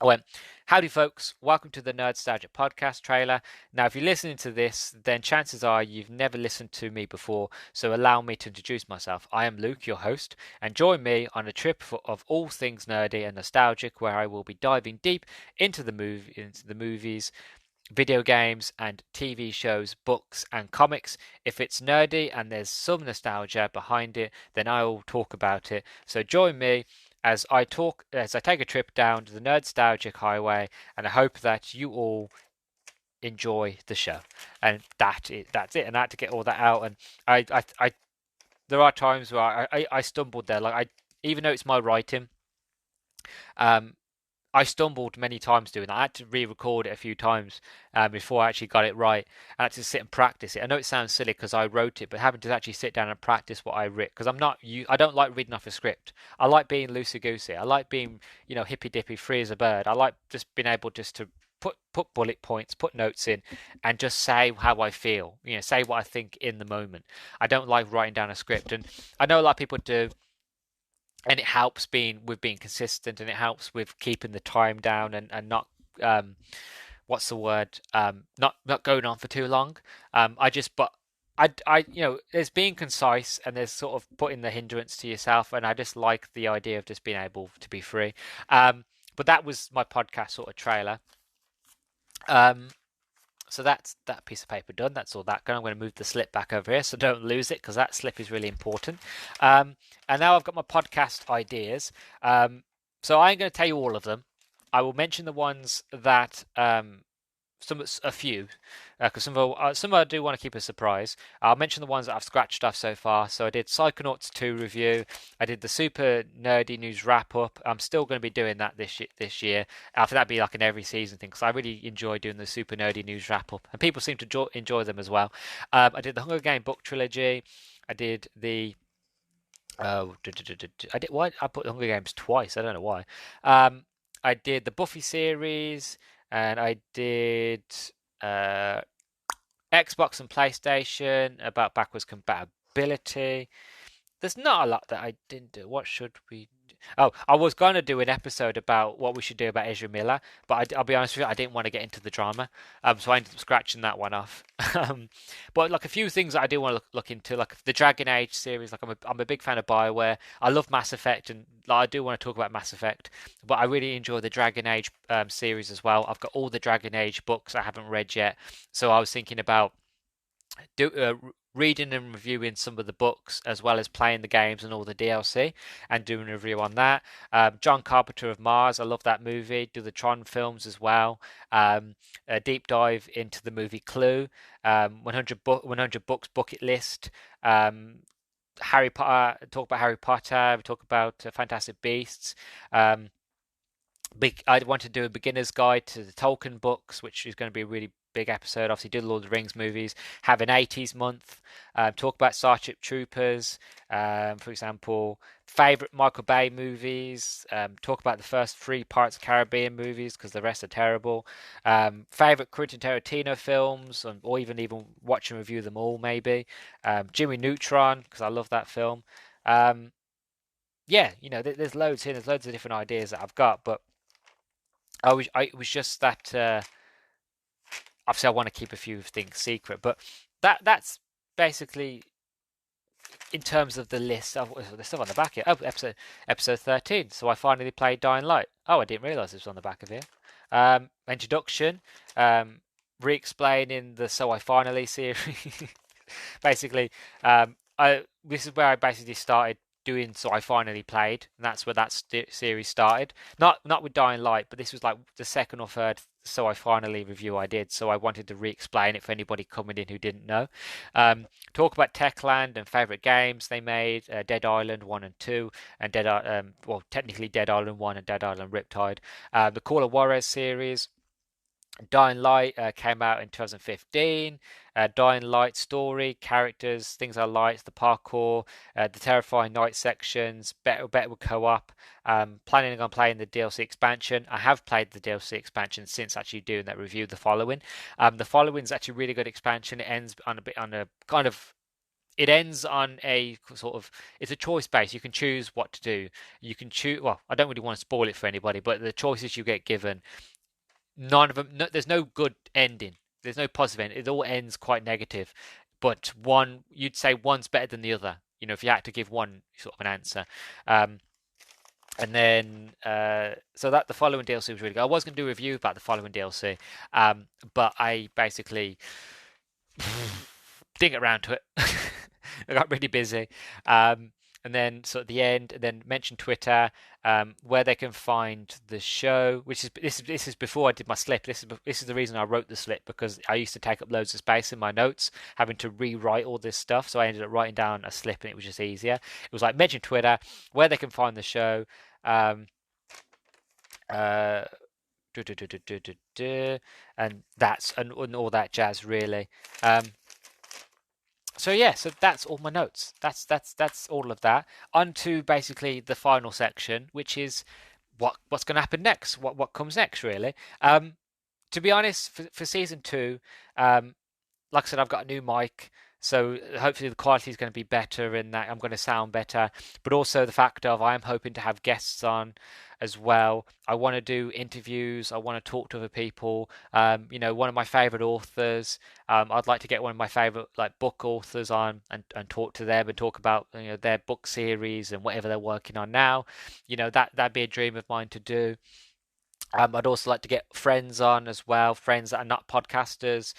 I went, howdy folks, welcome to the Nerdstalgic podcast trailer. Now, if you're listening to this, then chances are you've never listened to me before, so allow me to introduce myself. I am Luke, your host, and join me on a trip of all things nerdy and nostalgic, where I will be diving deep into the movies, video games and TV shows, books and comics. If it's nerdy and there's some nostalgia behind it, then I will talk about it. So join me as I take a trip down to the Nerdstalgic highway, and I hope that you all enjoy the show. And that's it. And I had to get all that out. And I there are times where I stumbled there. Like even though it's my writing, I stumbled many times doing that. I had to re-record it a few times before I actually got it right. I had to sit and practice it. I know it sounds silly because I wrote it, but having to actually sit down and practice what I wrote, because I don't like reading off a script. I like being loosey goosey. I like being hippy dippy, free as a bird. I like just being able just to put bullet points, put notes in, and just say how I feel. Say what I think in the moment. I don't like writing down a script, and I know a lot of people do. And it helps being consistent, and it helps with keeping the time down and not what's the word not going on for too long. But there's being concise and there's sort of putting the hindrance to yourself, and I just like the idea of just being able to be free. But that was my podcast sort of trailer. Um, so that's that piece of paper done. That's all that going. I'm going to move the slip back over here so don't lose it because that slip is really important. And now I've got my podcast ideas. So I ain't going to tell you all of them. I will mention the ones that a few, because some I do want to keep a surprise. I'll mention the ones that I've scratched off so far. So I did Psychonauts 2 review. I did the Super Nerdy News wrap up. I'm still going to be doing that this year. I think that'd be like an every season thing because I really enjoy doing the Super Nerdy News wrap up, and people seem to enjoy them as well. I did the Hunger Game book trilogy. I did the I did why I put Hunger Games twice. I don't know why. I did the Buffy series, and I did uh, Xbox and PlayStation about backwards compatibility. There's not a lot that I didn't do. What should we do? Oh, I was going to do an episode about what we should do about Ezra Miller, but I'll be honest with you, I didn't want to get into the drama, so I ended up scratching that one off. But like a few things that I do want to look into, like the Dragon Age series. Like I'm a big fan of BioWare. I love Mass Effect, and like, I do want to talk about Mass Effect, but I really enjoy the Dragon Age series as well. I've got all the Dragon Age books I haven't read yet, so I was thinking about reading and reviewing some of the books as well as playing the games and all the DLC and doing a review on that. John Carpenter of Mars, I love that movie. Do the Tron films as well. A deep dive into the movie Clue. 100 books bucket list. Harry Potter. Talk about Harry Potter. We talk about Fantastic Beasts. I want to do a beginner's guide to the Tolkien books, which is going to be a really big episode. Obviously, do the Lord of the Rings movies. Have an 80s month. Talk about Starship Troopers, for example. Favorite Michael Bay movies. Talk about the first three Pirates of the Caribbean movies because the rest are terrible. Favorite Quentin Tarantino films, or even watch and review them all, maybe. Jimmy Neutron because I love that film. Yeah, there's loads here. There's loads of different ideas that I've got, but it was just that obviously I want to keep a few things secret, but that's basically in terms of the list of the stuff on the back here. Oh, episode 13. So I finally played Dying Light. Oh, I didn't realize it was on the back of here. Introduction, re-explaining the So I Finally series. Basically, this is where I basically started doing So I Finally Played, and that's where that series started. Not with Dying Light, but this was like the second or third So I Finally review I did, so I wanted to re-explain it for anybody coming in who didn't know. Talk about Techland and favourite games they made, Dead Island 1 and 2, and technically Dead Island 1 and Dead Island Riptide. The Call of Juarez series. Dying Light came out in 2015. Dying Light story, characters, things I liked, the parkour, the Terrifying Night sections, better with co-op. Planning on playing the DLC expansion. I have played the DLC expansion since actually doing that review. The Following. The Following is actually a really good expansion. It ends on a kind of. It ends on a sort of. It's a choice base. You can choose what to do. You can choose. Well, I don't really want to spoil it for anybody, but the choices you get given, none of them. No, there's no good ending. There's no positive end. It all ends quite negative, but you'd say one's better than the other. If you had to give one sort of an answer. And then, so that the Following DLC was really good. I was going to do a review about the Following DLC, but I basically didn't get around to it. I got really busy. And then so at the end, and then mention Twitter, where they can find the show. This is before I did my slip. This is the reason I wrote the slip, because I used to take up loads of space in my notes, having to rewrite all this stuff. So I ended up writing down a slip, and it was just easier. It was like mention Twitter, where they can find the show. And that's and all that jazz really. So yeah, so that's all my notes. That's all of that. On to basically the final section, which is what's going to happen next. What comes next, really. To be honest, for season 2, like I said, I've got a new mic. So hopefully the quality is going to be better and that I'm going to sound better. But also the fact of I am hoping to have guests on as well. I want to do interviews. I want to talk to other people. One of my favorite authors. I'd like to get one of my favorite like book authors on and talk to them and talk about their book series and whatever they're working on now. That'd be a dream of mine to do. I'd also like to get friends on as well, friends that are not podcasters.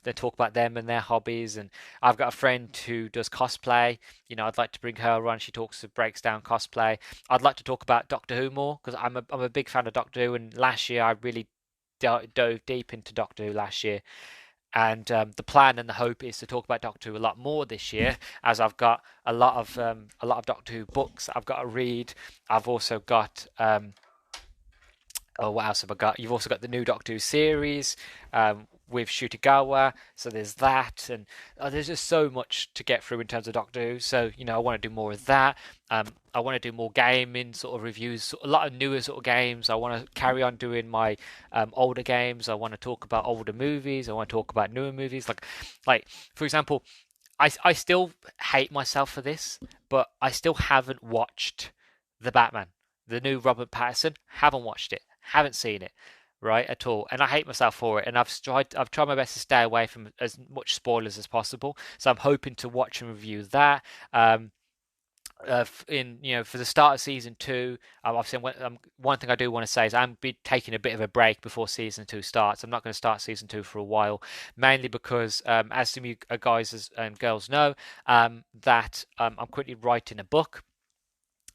They talk about them and their hobbies. And I've got a friend who does cosplay. I'd like to bring her on. She breaks down cosplay. I'd like to talk about Doctor Who more because I'm a big fan of Doctor Who. And last year I really dove deep into Doctor Who last year. And the plan and the hope is to talk about Doctor Who a lot more this year, as I've got a lot of Doctor Who books I've got to read. I've also got oh, what else have I got? You've also got the new Doctor Who series with Shutigawa, so there's that, and there's just so much to get through in terms of Doctor Who. So I want to do more of that. I want to do more gaming sort of reviews, a lot of newer sort of games. I want to carry on doing my older games. I want to talk about older movies. I want to talk about newer movies, like for example, I still hate myself for this, but I still haven't watched the Batman, the new Robert Pattinson. Haven't watched it. Haven't seen it, right, at all, and I hate myself for it. And I've tried my best to stay away from as much spoilers as possible. So I'm hoping to watch and review that. For the start of season two, obviously one thing I do want to say is I'm be taking a bit of a break before season two starts. I'm not going to start season two for a while, mainly because, as some of you guys and girls know, that I'm currently writing a book.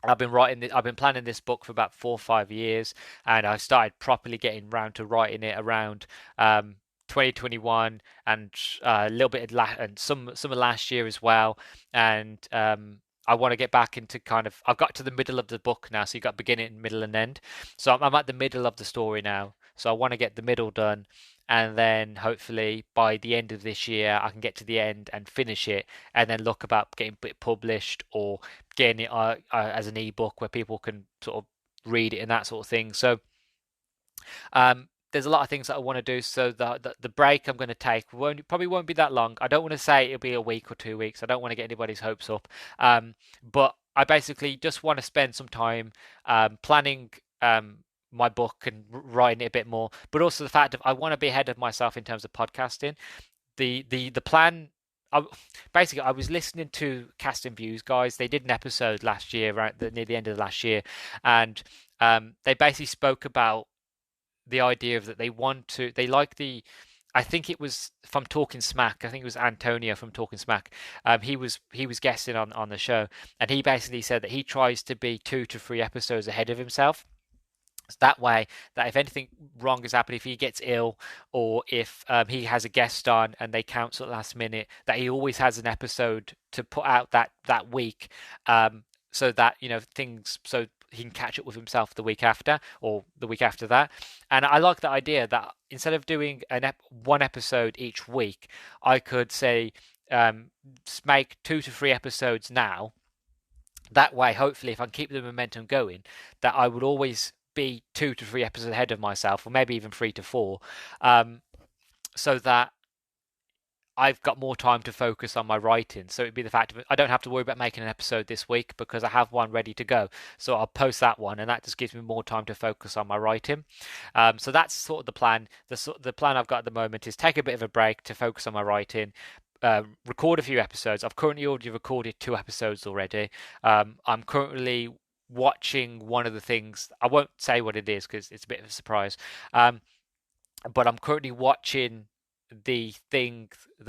I've been planning this book for about 4 or 5 years, and I started properly getting round to writing it around 2021 and a little bit and some of last year as well. And I want to get back into I've got to the middle of the book now, so you got beginning, middle, and end. So I'm at the middle of the story now. So I want to get the middle done, and then hopefully by the end of this year I can get to the end and finish it, and then look about getting it published or getting it as an ebook where people can sort of read it and that sort of thing. So there's a lot of things that I want to do. So the break I'm going to take probably won't be that long. I don't want to say it'll be a week or 2 weeks. I don't want to get anybody's hopes up. But I basically just want to spend some time planning my book and writing it a bit more. But also the fact that I want to be ahead of myself in terms of podcasting. The plan. Basically, I was listening to Cast and Views guys. They did an episode last year, near the end of last year, and they basically spoke about the idea of that they like I think it was from Talking Smack. I think it was Antonio from Talking Smack. He was guesting on the show, and he basically said that he tries to be 2 to 3 episodes ahead of himself. So that way, that if anything wrong has happened, if he gets ill or if he has a guest on and they cancel at the last minute, that he always has an episode to put out that week, so that things so he can catch up with himself the week after or the week after that. And I like the idea that instead of doing one episode each week, I could say make 2 to 3 episodes now. That way, hopefully, if I can keep the momentum going, that I would always be 2 to 3 episodes ahead of myself, or maybe even 3 to 4, so that I've got more time to focus on my writing. So it'd be the fact of I don't have to worry about making an episode this week because I have one ready to go. So I'll post that one, and that just gives me more time to focus on my writing. So that's sort of the plan. The plan I've got at the moment is take a bit of a break to focus on my writing. Record a few episodes. I've currently already recorded 2 episodes already. I'm currently watching one of the things. I won't say what it is because it's a bit of a surprise. But I'm currently watching the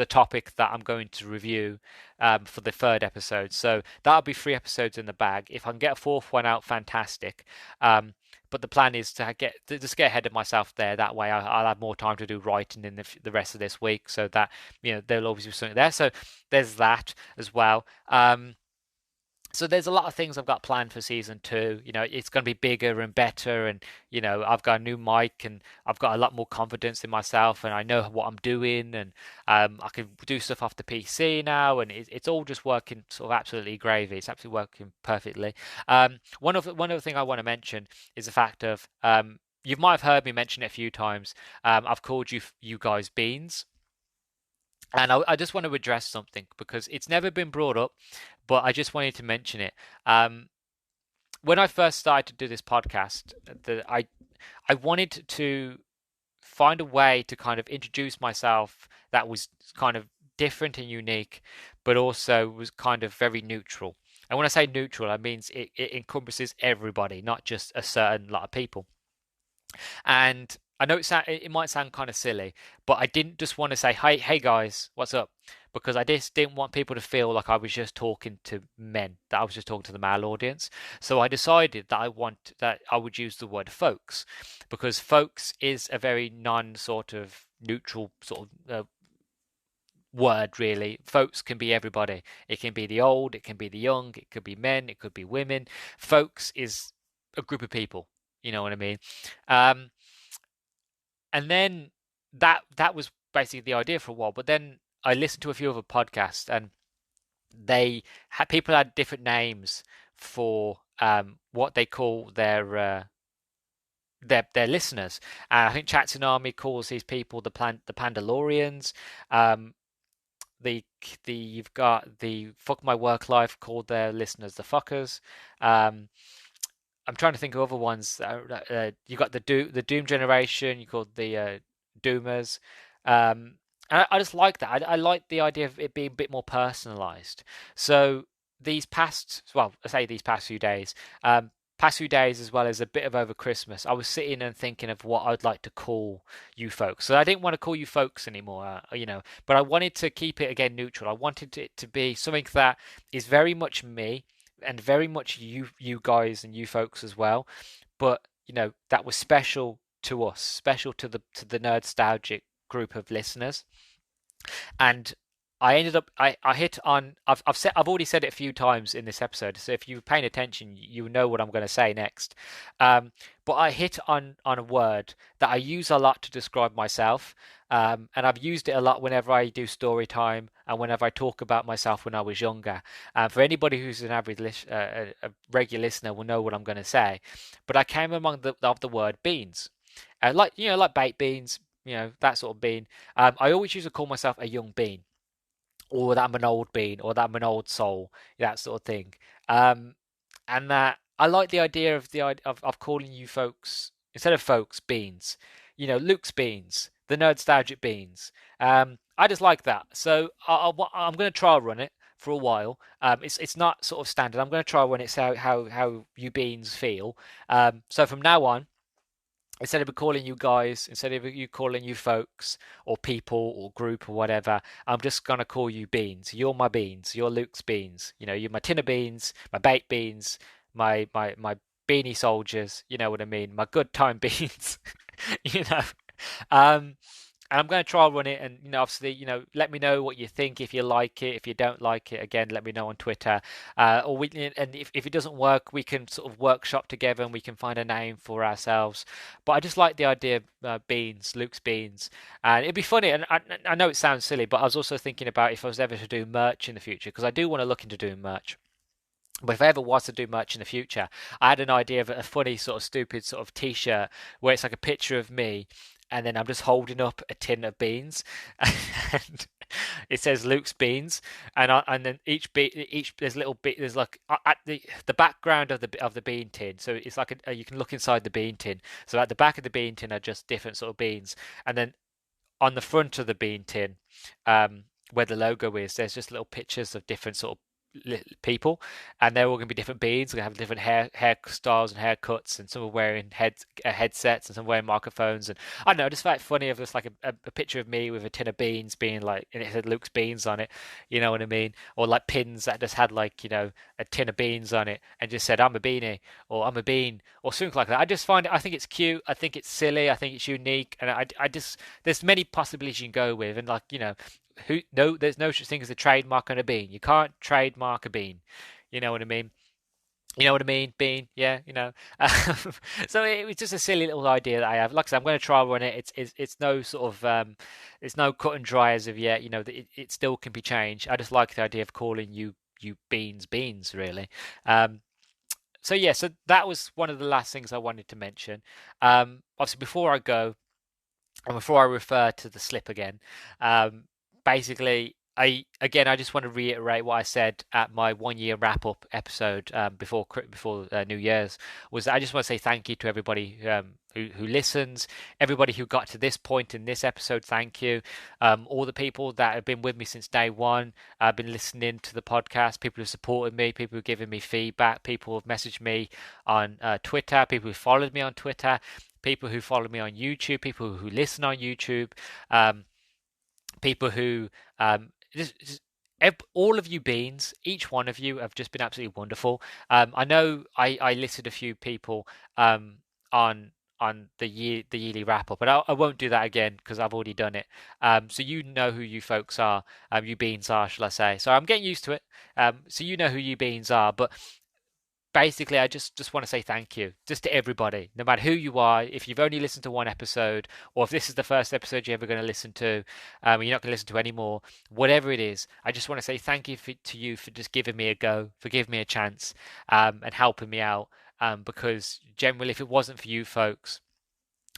topic that I'm going to review for the 3rd episode. So that'll be 3 episodes in the bag. If I can get a 4th one out, fantastic. But the plan is to just get ahead of myself there. That way, I'll have more time to do writing in the rest of this week. So that there'll always be something there. So there's that as well. So there's a lot of things I've got planned for season two. It's going to be bigger and better, and I've got a new mic, and I've got a lot more confidence in myself, and I know what I'm doing, and I can do stuff off the PC now, and it's all just working sort of absolutely gravy. It's absolutely working perfectly. One other thing I want to mention is the fact of you might have heard me mention it a few times. I've called you guys beans. And I just want to address something because it's never been brought up, but I just wanted to mention it. When I first started to do this podcast, I wanted to find a way to kind of introduce myself that was kind of different and unique, but also was kind of very neutral. And when I say neutral, I mean it encompasses everybody, not just a certain lot of people. And I know it might sound kind of silly, but I didn't just want to say, hey guys, what's up? Because I just didn't want people to feel like I was just talking to men, that I was just talking to the male audience. So I decided that I would use the word folks, because folks is a very non sort of neutral sort of word, really. Folks can be everybody. It can be the old, it can be the young, it could be men, it could be women. Folks is a group of people. You know what I mean? Um, and then that was basically the idea for a while. But then I listened to a few other podcasts, and people had different names for what they call their listeners. I think Chatsunami calls these people the Pandalorians. Um, the you've got the Fuck My Work Life called their listeners the fuckers. Um, I'm trying to think of other ones. You got the Doom generation. You called the Doomers. And I just like that. I like the idea of it being a bit more personalized. So I say these past few days as well as a bit of over Christmas, I was sitting and thinking of what I'd like to call you folks. So I didn't want to call you folks anymore, but I wanted to keep it again neutral. I wanted it to be something that is very much me and very much you guys and you folks as well, but that was special to us, special to the Nerdstalgic group of listeners. And I ended up I hit on I've already said it a few times in this episode, so if you're paying attention you know what I'm going to say next. But I hit on a word that I use a lot to describe myself, and I've used it a lot whenever I do story time and whenever I talk about myself when I was younger. For anybody who's an a regular listener will know what I'm going to say. But I came among the word beans, like baked beans, that sort of bean. I always used to call myself a young bean, or that I'm an old bean, or that I'm an old soul, that sort of thing. Um, and that I like the idea of calling you folks, instead of folks, beans. Luke's beans, the Nerdstalgic beans. I just like that. So I'm going to trial run it for a while. It's not sort of standard. I'm going to trial run it, so how you beans feel. So from now on, instead of calling you guys, instead of you calling you folks or people or group or whatever, I'm just gonna call you beans. You're my beans. You're Luke's beans. You're my tin of beans, my baked beans, my beanie soldiers. You know what I mean? My good time beans. you know. Um, and I'm going to try run it, and obviously, let me know what you think, if you like it, if you don't like it. Again, let me know on Twitter, and if it doesn't work, we can sort of workshop together and we can find a name for ourselves. But I just like the idea of beans, Luke's beans, and it'd be funny. And I know it sounds silly, but I was also thinking about if I was ever to do merch in the future, because I do want to look into doing merch. But if I ever was to do merch in the future, I had an idea of a funny sort of stupid sort of t-shirt where it's like a picture of me, and then I'm just holding up a tin of beans, and it says Luke's beans, and then each there's little bit, there's like at the background of the bean tin, so it's like you can look inside the bean tin. So at the back of the bean tin are just different sort of beans, and then on the front of the bean tin, where the logo is, there's just little pictures of different sort of people, and they're all going to be different beans. We're going to have different hairstyles and haircuts, and some are wearing headsets, and some wearing microphones. And I don't know, I just find it funny of just like a picture of me with a tin of beans being like, and it said Luke's beans on it. You know what I mean? Or like pins that just had like a tin of beans on it and just said I'm a beanie or I'm a bean or something like that. I just find it. I think it's cute. I think it's silly. I think it's unique, and I just there's many possibilities you can go with, and like there's no such thing as a trademark on a bean. You can't trademark a bean. You know what I mean? You know what I mean? Bean, yeah, so it was just a silly little idea that I have. Like I said, I'm going to try run it. It's no sort of it's no cut and dry as of yet. It still can be changed. I just like the idea of calling you beans, really. So yeah, so that was one of the last things I wanted to mention. Obviously, before I go, and before I refer to the slip again, um, basically, I just want to reiterate what I said at my 1 year wrap up episode before New Year's. Was I just want to say thank you to everybody who listens, everybody who got to this point in this episode. Thank you, all the people that have been with me since day one. I've been listening to the podcast. People who supported me, people who given me feedback, people who've messaged me on Twitter, people who followed me on Twitter, people who follow me on YouTube, people who listen on YouTube. People who just all of you beans, each one of you have just been absolutely wonderful. I know I listed a few people on the yearly wrap up, but I won't do that again because I've already done it. So you know who you folks are, you beans are, shall I say? So I'm getting used to it. So you know who you beans are, but basically I just want to say thank you just to everybody, no matter who you are. If you've only listened to one episode, or if this is the first episode you're ever going to listen to, you're not going to listen to any more, whatever it is, I just want to say thank you to you for just giving me a go, for giving me a chance, and helping me out, because generally if it wasn't for you folks,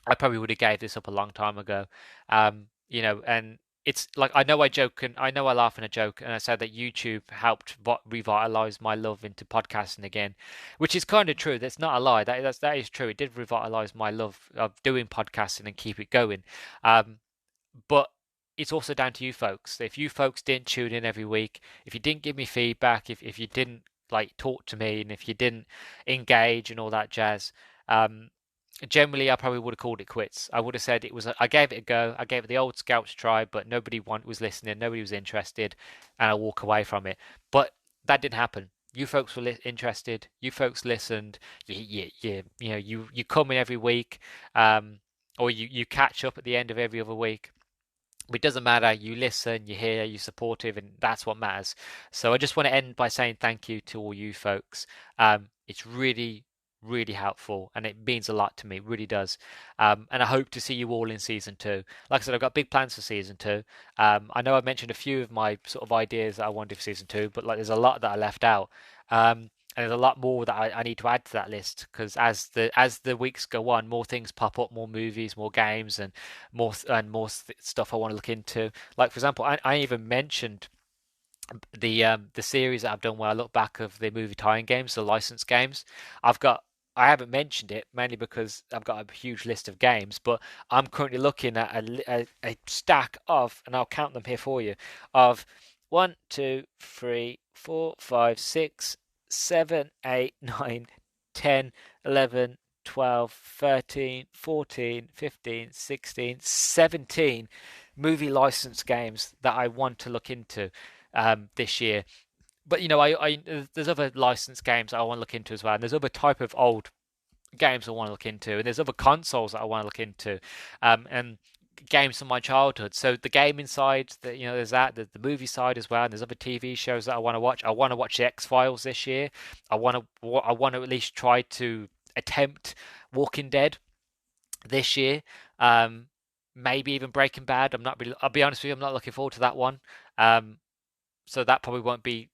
I probably would have gave this up a long time ago. And it's like, I know I joke and I know I laugh and a joke, and I said that YouTube helped revitalize my love into podcasting again, which is kind of true. That's not a lie. That is true. It did revitalize my love of doing podcasting and keep it going. But it's also down to you folks. If you folks didn't tune in every week, if you didn't give me feedback, if you didn't like talk to me, and if you didn't engage and all that jazz, generally I probably would have called it quits. I would have said I gave it a go. I gave it the old scouts try, but nobody was listening. Nobody was interested, and I walk away from it. But that didn't happen. You folks were interested. You folks listened. You come in every week, or you catch up at the end of every other week. It doesn't matter. You listen, you hear, you're supportive, and that's what matters. So I just want to end by saying thank you to all you folks. It's really, really helpful, and it means a lot to me. It really does. And I hope to see you all in season two. Like I said, I've got big plans for season two. I know I've mentioned a few of my sort of ideas that I wanted for season two, but like there's a lot that I left out. And there's a lot more that I need to add to that list, because as the weeks go on, more things pop up, more movies, more games, and more stuff I want to look into. Like for example, I even mentioned the series that I've done where I look back of the movie tie-in games, the licensed games. I haven't mentioned it mainly because I've got a huge list of games, but I'm currently looking at a stack of, and I'll count them here for you, of 1, 2, 3, 4, 5, 6, 7, 8, 9, 10, 11, 12, 13, 14, 15, 16, 17 movie license games that I want to look into this year. But there's other licensed games that I want to look into as well, and there's other type of old games I want to look into, and there's other consoles that I want to look into, and games from my childhood. So the gaming side, there's the movie side as well, and there's other TV shows that I want to watch. I want to watch the X-Files this year. I want to at least try to attempt Walking Dead this year. Maybe even Breaking Bad. I'll be honest with you, I'm not looking forward to that one. So that probably won't be,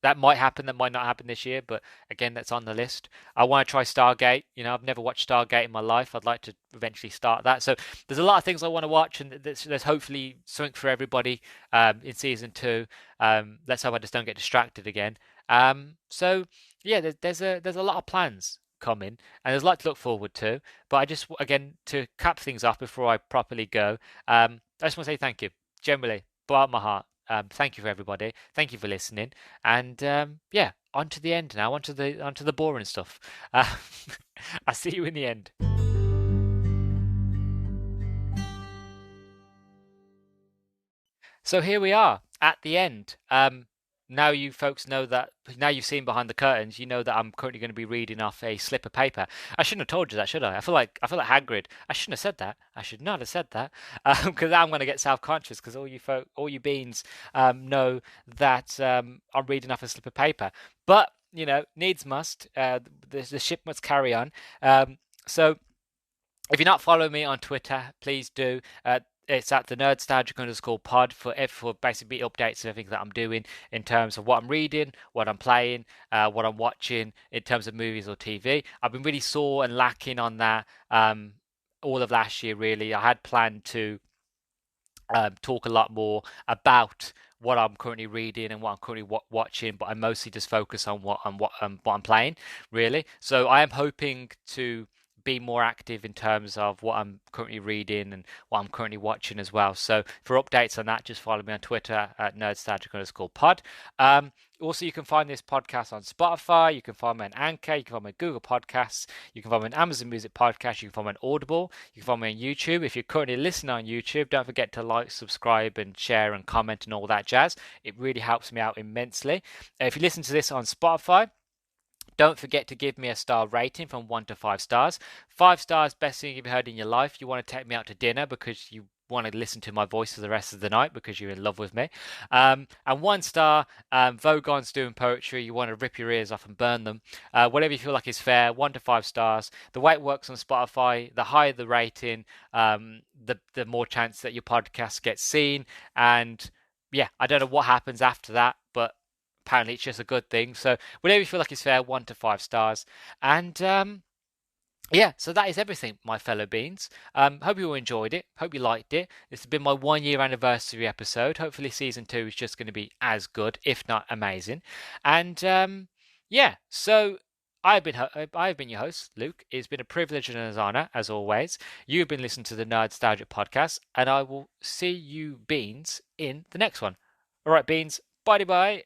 that might happen, that might not happen this year, but again, that's on the list. I want to try Stargate. I've never watched Stargate in my life. I'd like to eventually start that. So there's a lot of things I want to watch, and there's hopefully something for everybody in season two. Let's hope I just don't get distracted again. So yeah, there's a lot of plans coming, and there's a lot to look forward to. But I just, again, to cap things off before I properly go, I just want to say thank you, generally, bottom of my heart. Thank you for everybody. Thank you for listening. And yeah, on to the end now. On to the boring stuff. I'll see you in the end. So here we are at the end. Now you folks know that. Now you've seen behind the curtains. You know that I'm currently going to be reading off a slip of paper. I shouldn't have told you that, should I? I feel like Hagrid. I shouldn't have said that. I should not have said that, because I'm going to get self-conscious. Because all you beans, know that I'm reading off a slip of paper. But needs must. The ship must carry on. So if you're not following me on Twitter, please do. It's at the Nerdstalgic_pod for basically updates of everything that I'm doing in terms of what I'm reading, what I'm playing, what I'm watching in terms of movies or TV. I've been really sore and lacking on that all of last year, really. I had planned to talk a lot more about what I'm currently reading and what I'm currently watching, but I mostly just focus on what I'm playing, really. So I am hoping to be more active in terms of what I'm currently reading and what I'm currently watching as well. So for updates on that, just follow me on Twitter at nerdstalgic_pod. Also, you can find this podcast on Spotify. You can find me on Anchor. You can find me on Google Podcasts. You can find me on Amazon Music Podcast. You can find me on Audible. You can find me on YouTube. If you're currently listening on YouTube, don't forget to like, subscribe, and share and comment and all that jazz. It really helps me out immensely. If you listen to this on Spotify, don't forget to give me a star rating from 1 to 5 stars. 5 stars, best thing you've heard in your life. You want to take me out to dinner because you want to listen to my voice for the rest of the night because you're in love with me. And 1 star, Vogon's doing poetry. You want to rip your ears off and burn them. Whatever you feel like is fair. 1 to 5 stars. The way it works on Spotify, the higher the rating, the more chance that your podcast gets seen. And yeah, I don't know what happens after that, but apparently it's just a good thing. So whatever you feel like is fair, 1 to 5 stars. And yeah, so that is everything, my fellow beans. Hope you all enjoyed it. Hope you liked it. This has been my 1 year anniversary episode. Hopefully season 2 is just going to be as good, if not amazing. And yeah, so I've been your host, Luke. It's been a privilege and an honor, as always. You've been listening to the Nerdstalgic podcast, and I will see you beans in the next one. All right, beans. Bye bye.